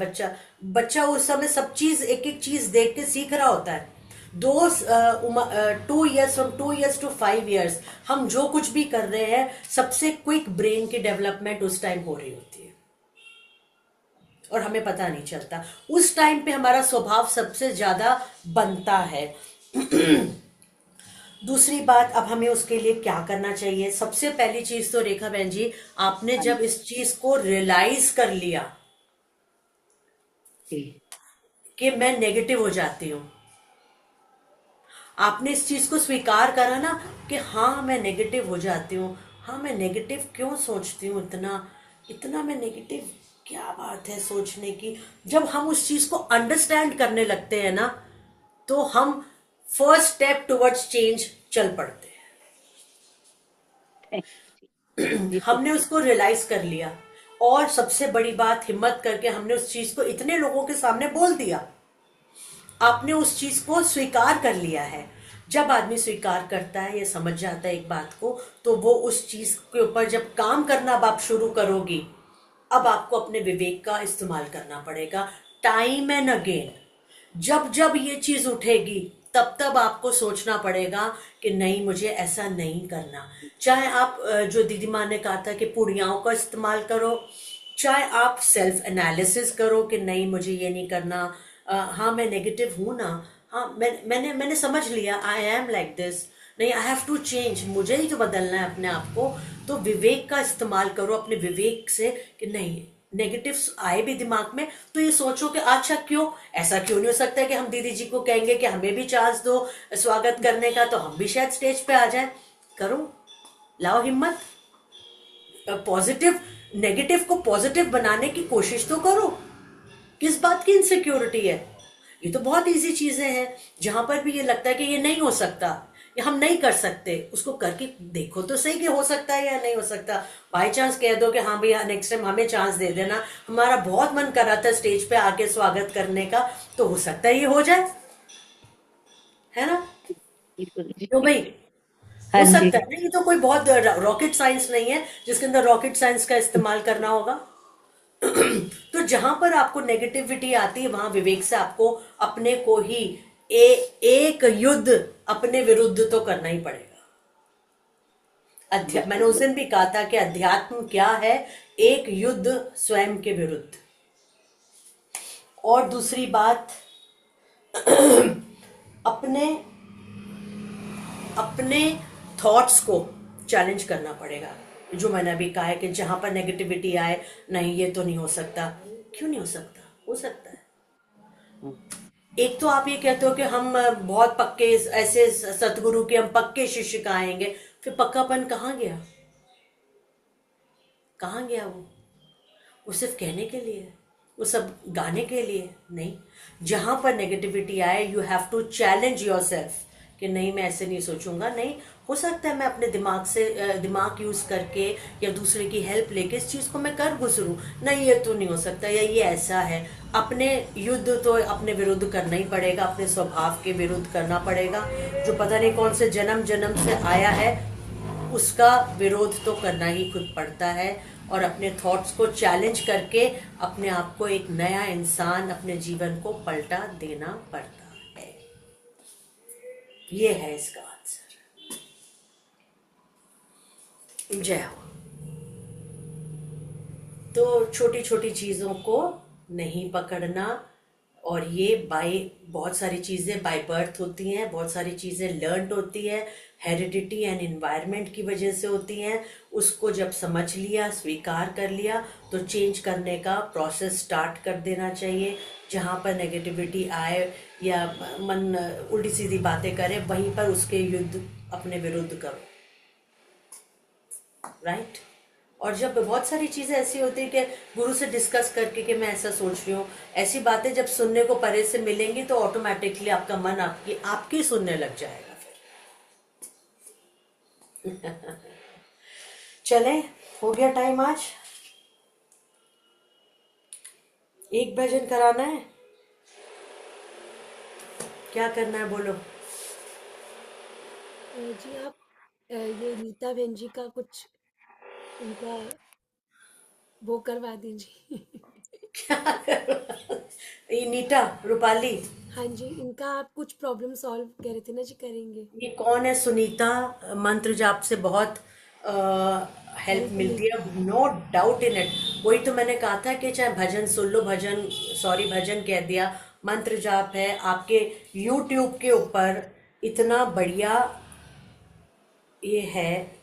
बच्चा उस समय सब चीज, एक एक चीज देख के सीख रहा होता है। 2 years, from 2 years to 5 years हम जो कुछ भी कर रहे हैं, सबसे क्विक ब्रेन की डेवलपमेंट उस टाइम हो रही होती है और हमें पता नहीं चलता। उस टाइम पे हमारा स्वभाव सबसे ज्यादा बनता है। दूसरी बात, अब हमें उसके लिए क्या करना चाहिए? सबसे पहली चीज तो रेखा बहन जी, आपने जब इस चीज को रियलाइज कर लिया कि मैं नेगेटिव हो जाती हूँ, आपने इस चीज को स्वीकार करा ना कि हाँ मैं नेगेटिव हो जाती हूँ, हाँ मैं नेगेटिव क्यों सोचती हूँ, इतना मैं नेगेटिव, क्या बात है सोचने की। जब हम उस चीज को अंडरस्टैंड करने लगते हैं ना, तो हम फर्स्ट स्टेप टुवर्ड्स चेंज चल पड़ते हैं। हमने उसको रियलाइज कर लिया, और सबसे बड़ी बात, हिम्मत करके हमने उस चीज को इतने लोगों के सामने बोल दिया। आपने उस चीज को स्वीकार कर लिया है। जब आदमी स्वीकार करता है, ये समझ जाता है एक बात को, तो वो उस चीज के ऊपर जब काम करना अब आप शुरू करोगी, अब आपको अपने विवेक का इस्तेमाल करना पड़ेगा टाइम एंड अगेन। जब जब ये चीज उठेगी, तब तब आपको सोचना पड़ेगा कि नहीं, मुझे ऐसा नहीं करना। चाहे आप जो दीदी माँ ने कहा था कि पुड़ियाओं का इस्तेमाल करो, चाहे आप सेल्फ एनालिसिस करो कि नहीं मुझे ये नहीं करना, हाँ मैं नेगेटिव हूं ना, हाँ मैंने समझ लिया, आई एम लाइक दिस, नहीं आई हैव टू चेंज, मुझे ही तो बदलना है अपने आप को। तो विवेक का इस्तेमाल करो अपने विवेक से कि नहीं, नेगेटिव आए भी दिमाग में तो ये सोचो कि अच्छा क्यों, ऐसा क्यों नहीं हो सकता है कि हम दीदी जी को कहेंगे कि हमें भी चांस दो स्वागत करने का, तो हम भी शायद स्टेज पे आ जाए। करो, लाओ हिम्मत, पॉजिटिव नेगेटिव को पॉजिटिव बनाने की कोशिश तो करो। किस बात की इनसिक्योरिटी है? ये तो बहुत इजी चीजें हैं। जहां पर भी ये लगता है कि ये नहीं हो सकता या हम नहीं कर सकते, उसको करके देखो तो सही कि हो सकता है या नहीं हो सकता। बाई चांस कह दो कि हाँ भैया नेक्स्ट टाइम हमें चांस दे देना, हमारा बहुत मन कर रहा था स्टेज पे आके स्वागत करने का, तो हो सकता है ये हो जाए, है ना? तो भाई हो सकता है ना, ये तो कोई बहुत रॉकेट साइंस नहीं है जिसके अंदर रॉकेट साइंस का इस्तेमाल करना होगा। तो जहां पर आपको नेगेटिविटी आती है, वहां विवेक से आपको अपने को ही एक युद्ध अपने विरुद्ध तो करना ही पड़ेगा। मैंने उस दिन भी कहा था कि अध्यात्म क्या है? एक युद्ध स्वयं के विरुद्ध। और दूसरी बात, अपने थॉट्स को चैलेंज करना पड़ेगा। जो मैंने अभी कहा है कि जहां पर नेगेटिविटी आए, नहीं ये तो नहीं हो सकता, क्यों नहीं हो सकता? हो सकता है। एक तो आप ये कहते हो कि हम बहुत पक्के, ऐसे सतगुरु के हम पक्के शिष्य कहाएंगे, फिर पक्कापन कहाँ गया? कहाँ गया वो सिर्फ कहने के लिए, वो सब गाने के लिए नहीं। जहां पर नेगेटिविटी आए, you have to challenge yourself कि नहीं मैं ऐसे नहीं सोचूंगा, नहीं हो सकता है मैं अपने दिमाग यूज करके या दूसरे की हेल्प लेके इस चीज को मैं कर गुजरूं, नहीं ये तो नहीं हो सकता या ये ऐसा है। अपने युद्ध तो अपने विरुद्ध करना ही पड़ेगा, अपने स्वभाव के विरुद्ध करना पड़ेगा। जो पता नहीं कौन से जन्म से आया है, उसका विरोध तो करना ही खुद पड़ता है। और अपने थॉट्स को चैलेंज करके अपने आप को एक नया इंसान, अपने जीवन को पलटा देना पड़ता है। ये है इसका आंसर। जय हो। तो छोटी छोटी चीजों को नहीं पकड़ना, और ये बहुत सारी चीजें बाय बर्थ होती हैं, बहुत सारी चीजें लर्नड होती है, हेरिडिटी एंड इन्वायरमेंट की वजह से होती हैं। उसको जब समझ लिया, स्वीकार कर लिया, तो चेंज करने का प्रोसेस स्टार्ट कर देना चाहिए। जहाँ पर नेगेटिविटी आए या मन उल्टी सीधी बातें करे, वहीं पर उसके युद्ध अपने विरुद्ध करो, राइट। और जब बहुत सारी चीज़ें ऐसी होती है कि गुरु से डिस्कस करके कि मैं ऐसा सोच रही हूँ, ऐसी बातें जब सुनने को परे से मिलेंगी तो ऑटोमेटिकली आपका मन आपकी सुनने लग जाएगा फिर। चले, हो गया टाइम आज। एक भजन कराना है, क्या करना है बोलो। जी आप ये नीता बहन जी का कुछ उनका वो करवा दीजिए। क्या ये नीता रूपाली, हाँ जी, इनका आप कुछ प्रॉब्लम सॉल्व कह रहे थे ना जी, करेंगे। ये कौन है? सुनीता, मंत्र जाप से बहुत हेल्प मिलती है, नो डाउट इन इट। वही तो मैंने कहा था कि चाहे भजन सुन लो, भजन कह दिया, मंत्र जाप है आपके YouTube के ऊपर, इतना बढ़िया ये है।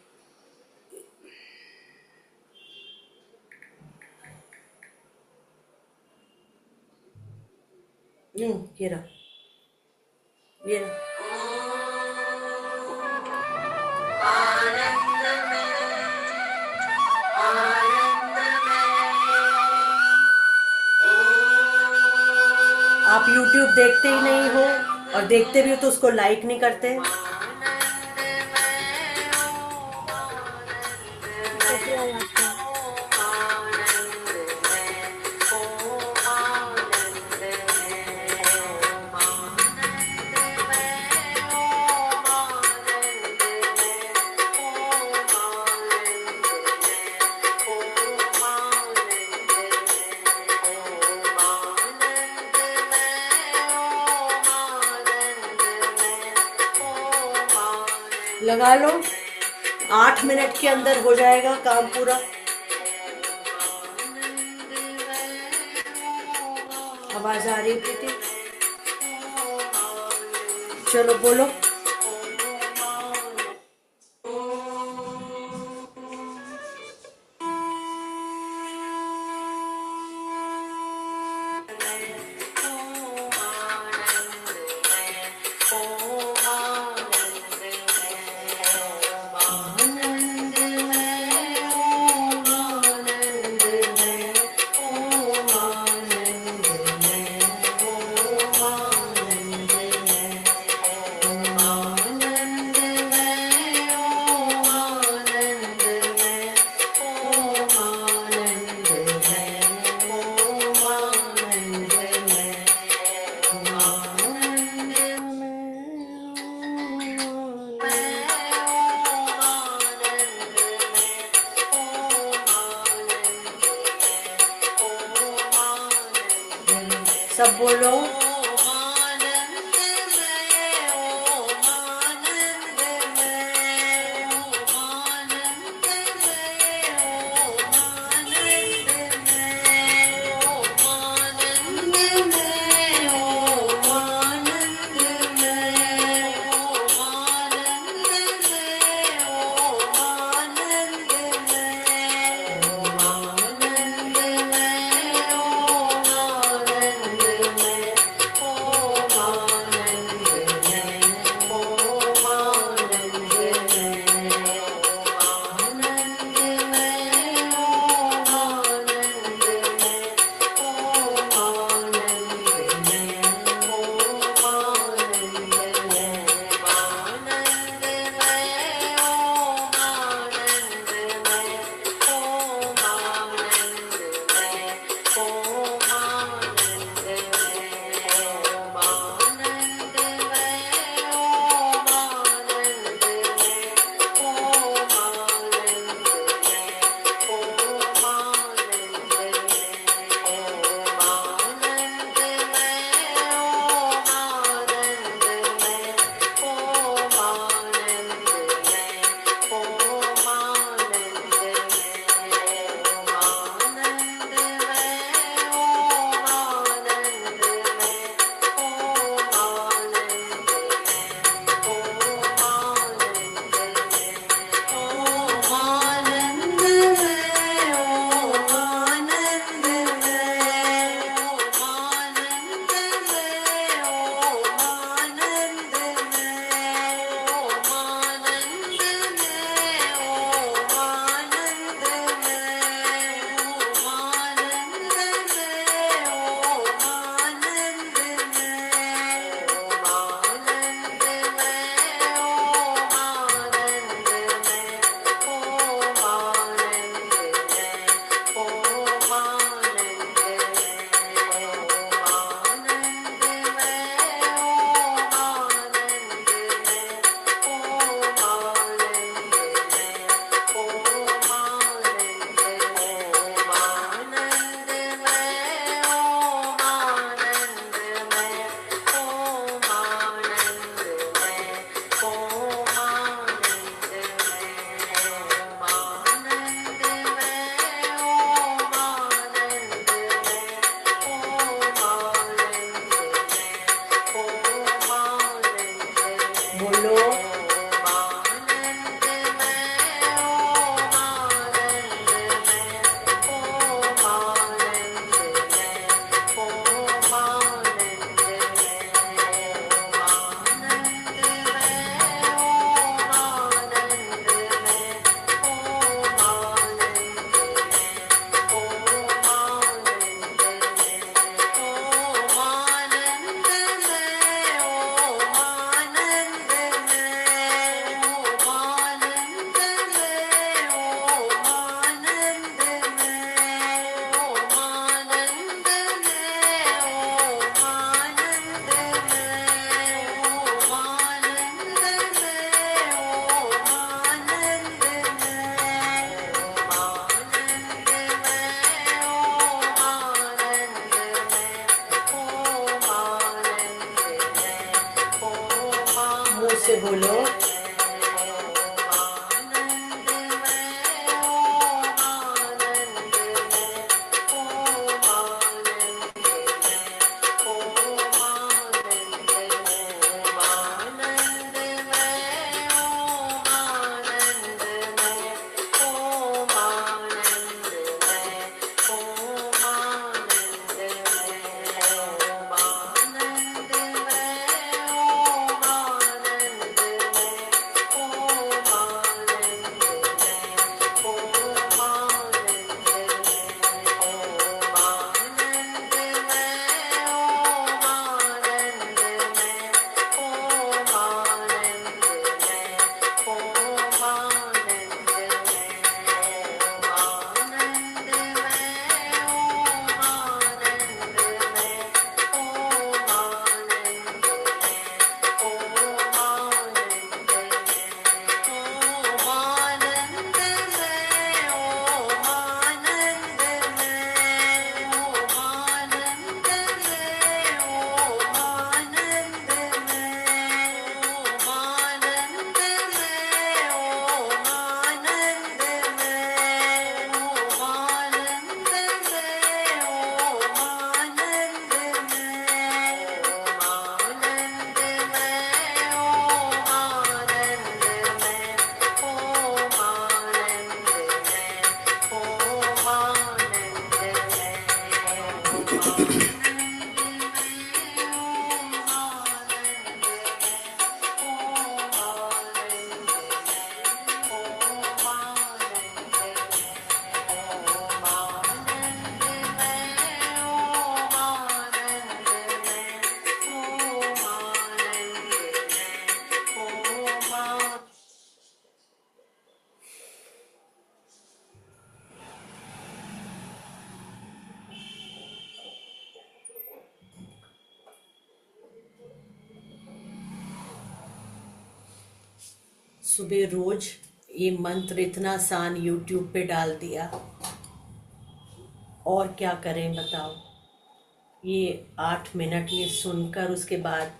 ये रहा, ये रहा। आप YouTube देखते ही नहीं हो, और देखते भी हो तो उसको लाइक नहीं करते। शुक्रिया आपका। लगा लो, 8 मिनट के अंदर हो जाएगा काम पूरा। आवाज आ रही थी? चलो बोलो। सब बोलो। से बोलो। सुबह रोज ये मंत्र इतना आसान यूट्यूब पे डाल दिया, और क्या करें बताओ। ये 8 मिनट ये सुनकर उसके बाद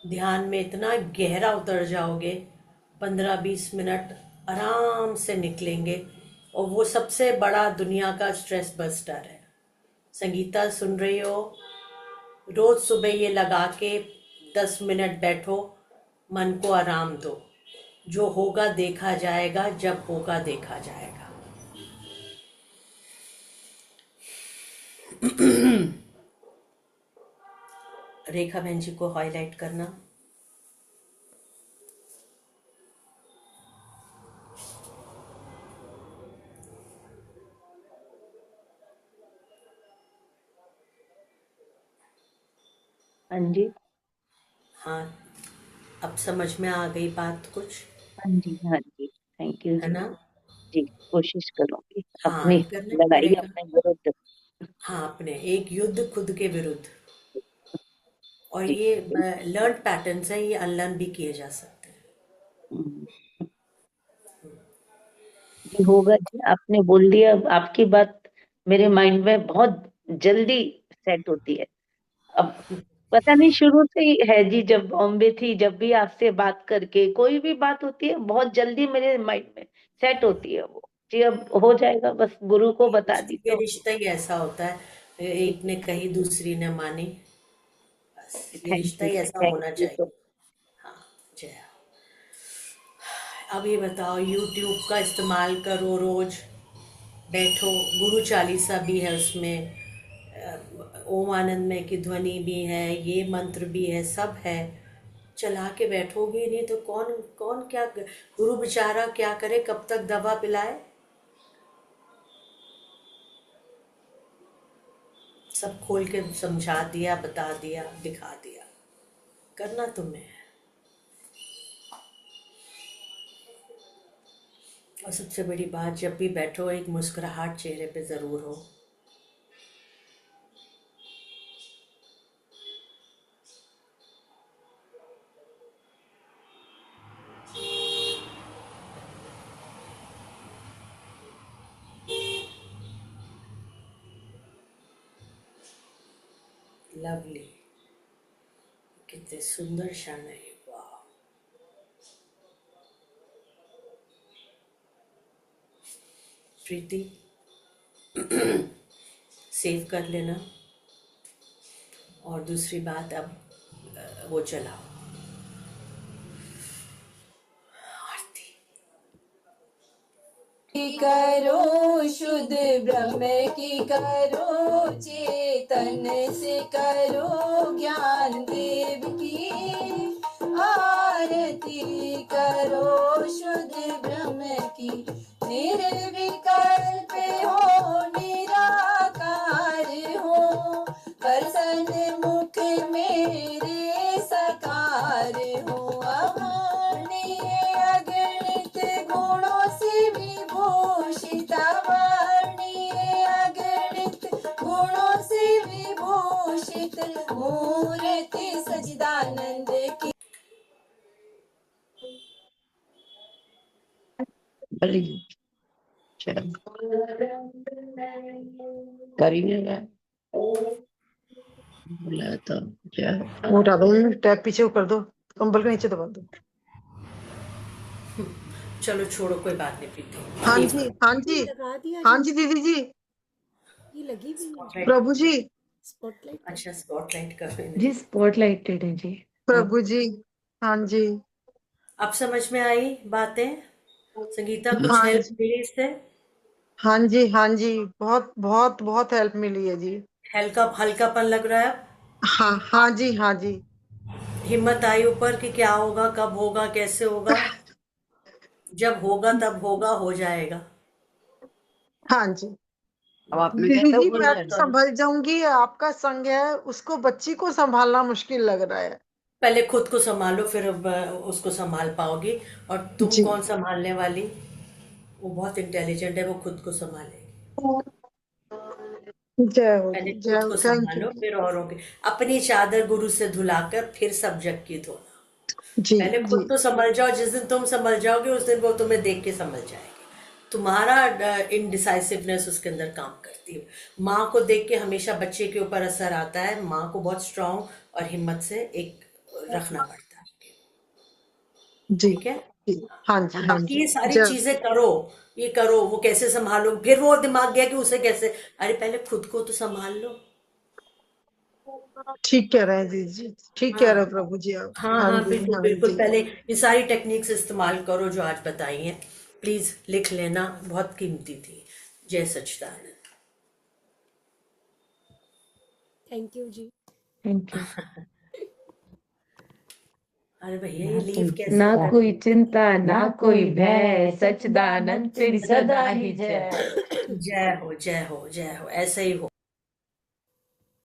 ध्यान में इतना गहरा उतर जाओगे, 15-20 मिनट आराम से निकलेंगे। और वो सबसे बड़ा दुनिया का स्ट्रेस बस्टर है। संगीता सुन रही हो, रोज सुबह ये लगा के 10 मिनट बैठो, मन को आराम दो। जो होगा देखा जाएगा, जब होगा देखा जाएगा। रेखा बहन जी को हाईलाइट करना। हाँ जी, हाँ, अब समझ में आ गई बात कुछ, हाँ जी, हाँ जी, थैंक यू है जी। ना? जी, कोशिश करूंगी हाँ, अपनी करना लड़ाई पड़ेगा। अपने विरुद्ध। हाँ, अपने एक युद्ध खुद के विरुद्ध। और जी, ये बिल्कुल। लर्न पैटर्न्स हैं, ये अनलर्न भी किए जा सकते हैं। हम्म, जी होगा जी, आपने बोल दिया। अब आपकी बात मेरे माइंड में बहुत जल्दी सेट होती है। अब पता नहीं, शुरू से ही है जी, जब बॉम्बे थी, जब भी आपसे बात करके कोई भी बात होती है, बहुत जल्दी मेरे माइंड में सेट होती है वो। जी, अब हो जाएगा, बस गुरु को बता दी ये तो। रिश्ता ही ऐसा होता है, एक ने कही दूसरी ने मानी, बस ये थैंक रिश्ता यू ही जी, ऐसा थैंक होना यू चाहिए। तो। हाँ, जय। अब ये बताओ, यूट्यूब का इस्तेमाल करो रोज, बैठो। गुरु चालीसा भी है उसमें, ओम आनंदमय की ध्वनि भी है, ये मंत्र भी है, सब है। चला के बैठोगे नहीं तो कौन कौन क्या, गुरु बेचारा क्या करे, कब तक दवा पिलाए। सब खोल के समझा दिया, बता दिया, दिखा दिया, करना तुम्हें है। और सबसे बड़ी बात, जब भी बैठो एक मुस्कुराहट चेहरे पे ज़रूर हो। लवली, कितने सुंदर क्षण है ये, वाह। प्रीति सेव कर लेना। और दूसरी बात, अब वो चलाओ आरती। की करो शुद्ध ब्रह्म की करो, चेतन से करो ज्ञान देव की आरती करो, शुद्ध ब्रह्म की निर्विकल्प हो निराकार हो, प्रसन्न मुख मेरे सकार हो, अमाननीय अगणित गुणों से विभूषिता, वर्णीय अगणित गुणों से विभूषित मूर्ति सच्चिदानंद की। करेंगे क्या? बोला तो वो उठा दो, टैप पीछे कर दो, कंबल के नीचे दबा दो। चलो छोड़ो, कोई बात नहीं प्रीति। हाँ सेव जी, कर। हाँ जी, लगा दिया हाँ जी, जी दीदी जी, ये लगी हुई है स्पॉटलाइट। प्रभु जी, स्पॉटलाइट। अच्छा स्पॉटलाइट कर रहे जी हैं। स्पॉटलाइटेड है जी। प्रभु जी, हाँ जी, अब समझ में आई बातें? संगीता कुछ हाँ हेल्प जी, मिली इससे? हाँ जी, हाँ जी, बहुत बहुत बहुत हेल्प मिली है जी। हल्कापन लग रहा है अब? हाँ हाँ जी, हाँ जी, हिम्मत आई ऊपर कि क्या होगा, कब होगा, कैसे होगा? जब होगा तब होगा, हो जाएगा। हाँ जी। अब आपने दीदी कैसे जी, बोल मैं रहे तो हैं? संभल जाऊंगी, आपका संग है, उसको बच्ची को संभालना मुश्किल लग रहा है। पहले खुद को संभालो, फिर अब उसको संभाल पाओगी। और तुम जी, कौन संभालने वाली? वो बहुत इंटेलिजेंट है, वो खुद को संभालेगी। जय हो पहले जी, जय खुद हो, को थैंक यू। संभालो, फिर औरों की। अपनी चादर गुरु से धुलाकर फिर सब जग की धोना। जी पहले जी, खुद तो संभल जाओ, जिस दिन तुम संभल जाओगे उस दिन वो तुम्हें देख के संभल जाएगी। तुम्हारा इनडिसाइसिवनेस उसके अंदर काम करती है। माँ को देख के हमेशा बच्चे के ऊपर असर आता है। माँ को बहुत स्ट्रांग और हिम्मत से एक रखना पड़ता है। जी ठीक है? जी, हाँ जी, हाँ बाकी जी, ये सारी जय। चीजें करो, ये करो, वो कैसे संभालो, फिर वो दिमाग गया कि उसे कैसे। अरे पहले खुद को तो संभाल लो। ठीक कह रहे हैं दीदी जी, ठीक कह रहे हाँ हैं प्रभु जी आप। हाँ हाँ हाँ, जी, बिल्कुल हाँ बिल्कुल। जी, पहले ये सारी टेक्निक्स इस्तेमाल करो जो आज बताई हैं। प्लीज लिख लेना, बहुत कीमती थी। जय सच्चिदानंद। थैंक यू जी। Thank you. अरे भैया ये लीव ना कैसे कर कोई चिंता ना कोई भय, सच्चिदानंद तेरी सदा ही जय। जय हो जय हो जय हो, ऐसे ही हो।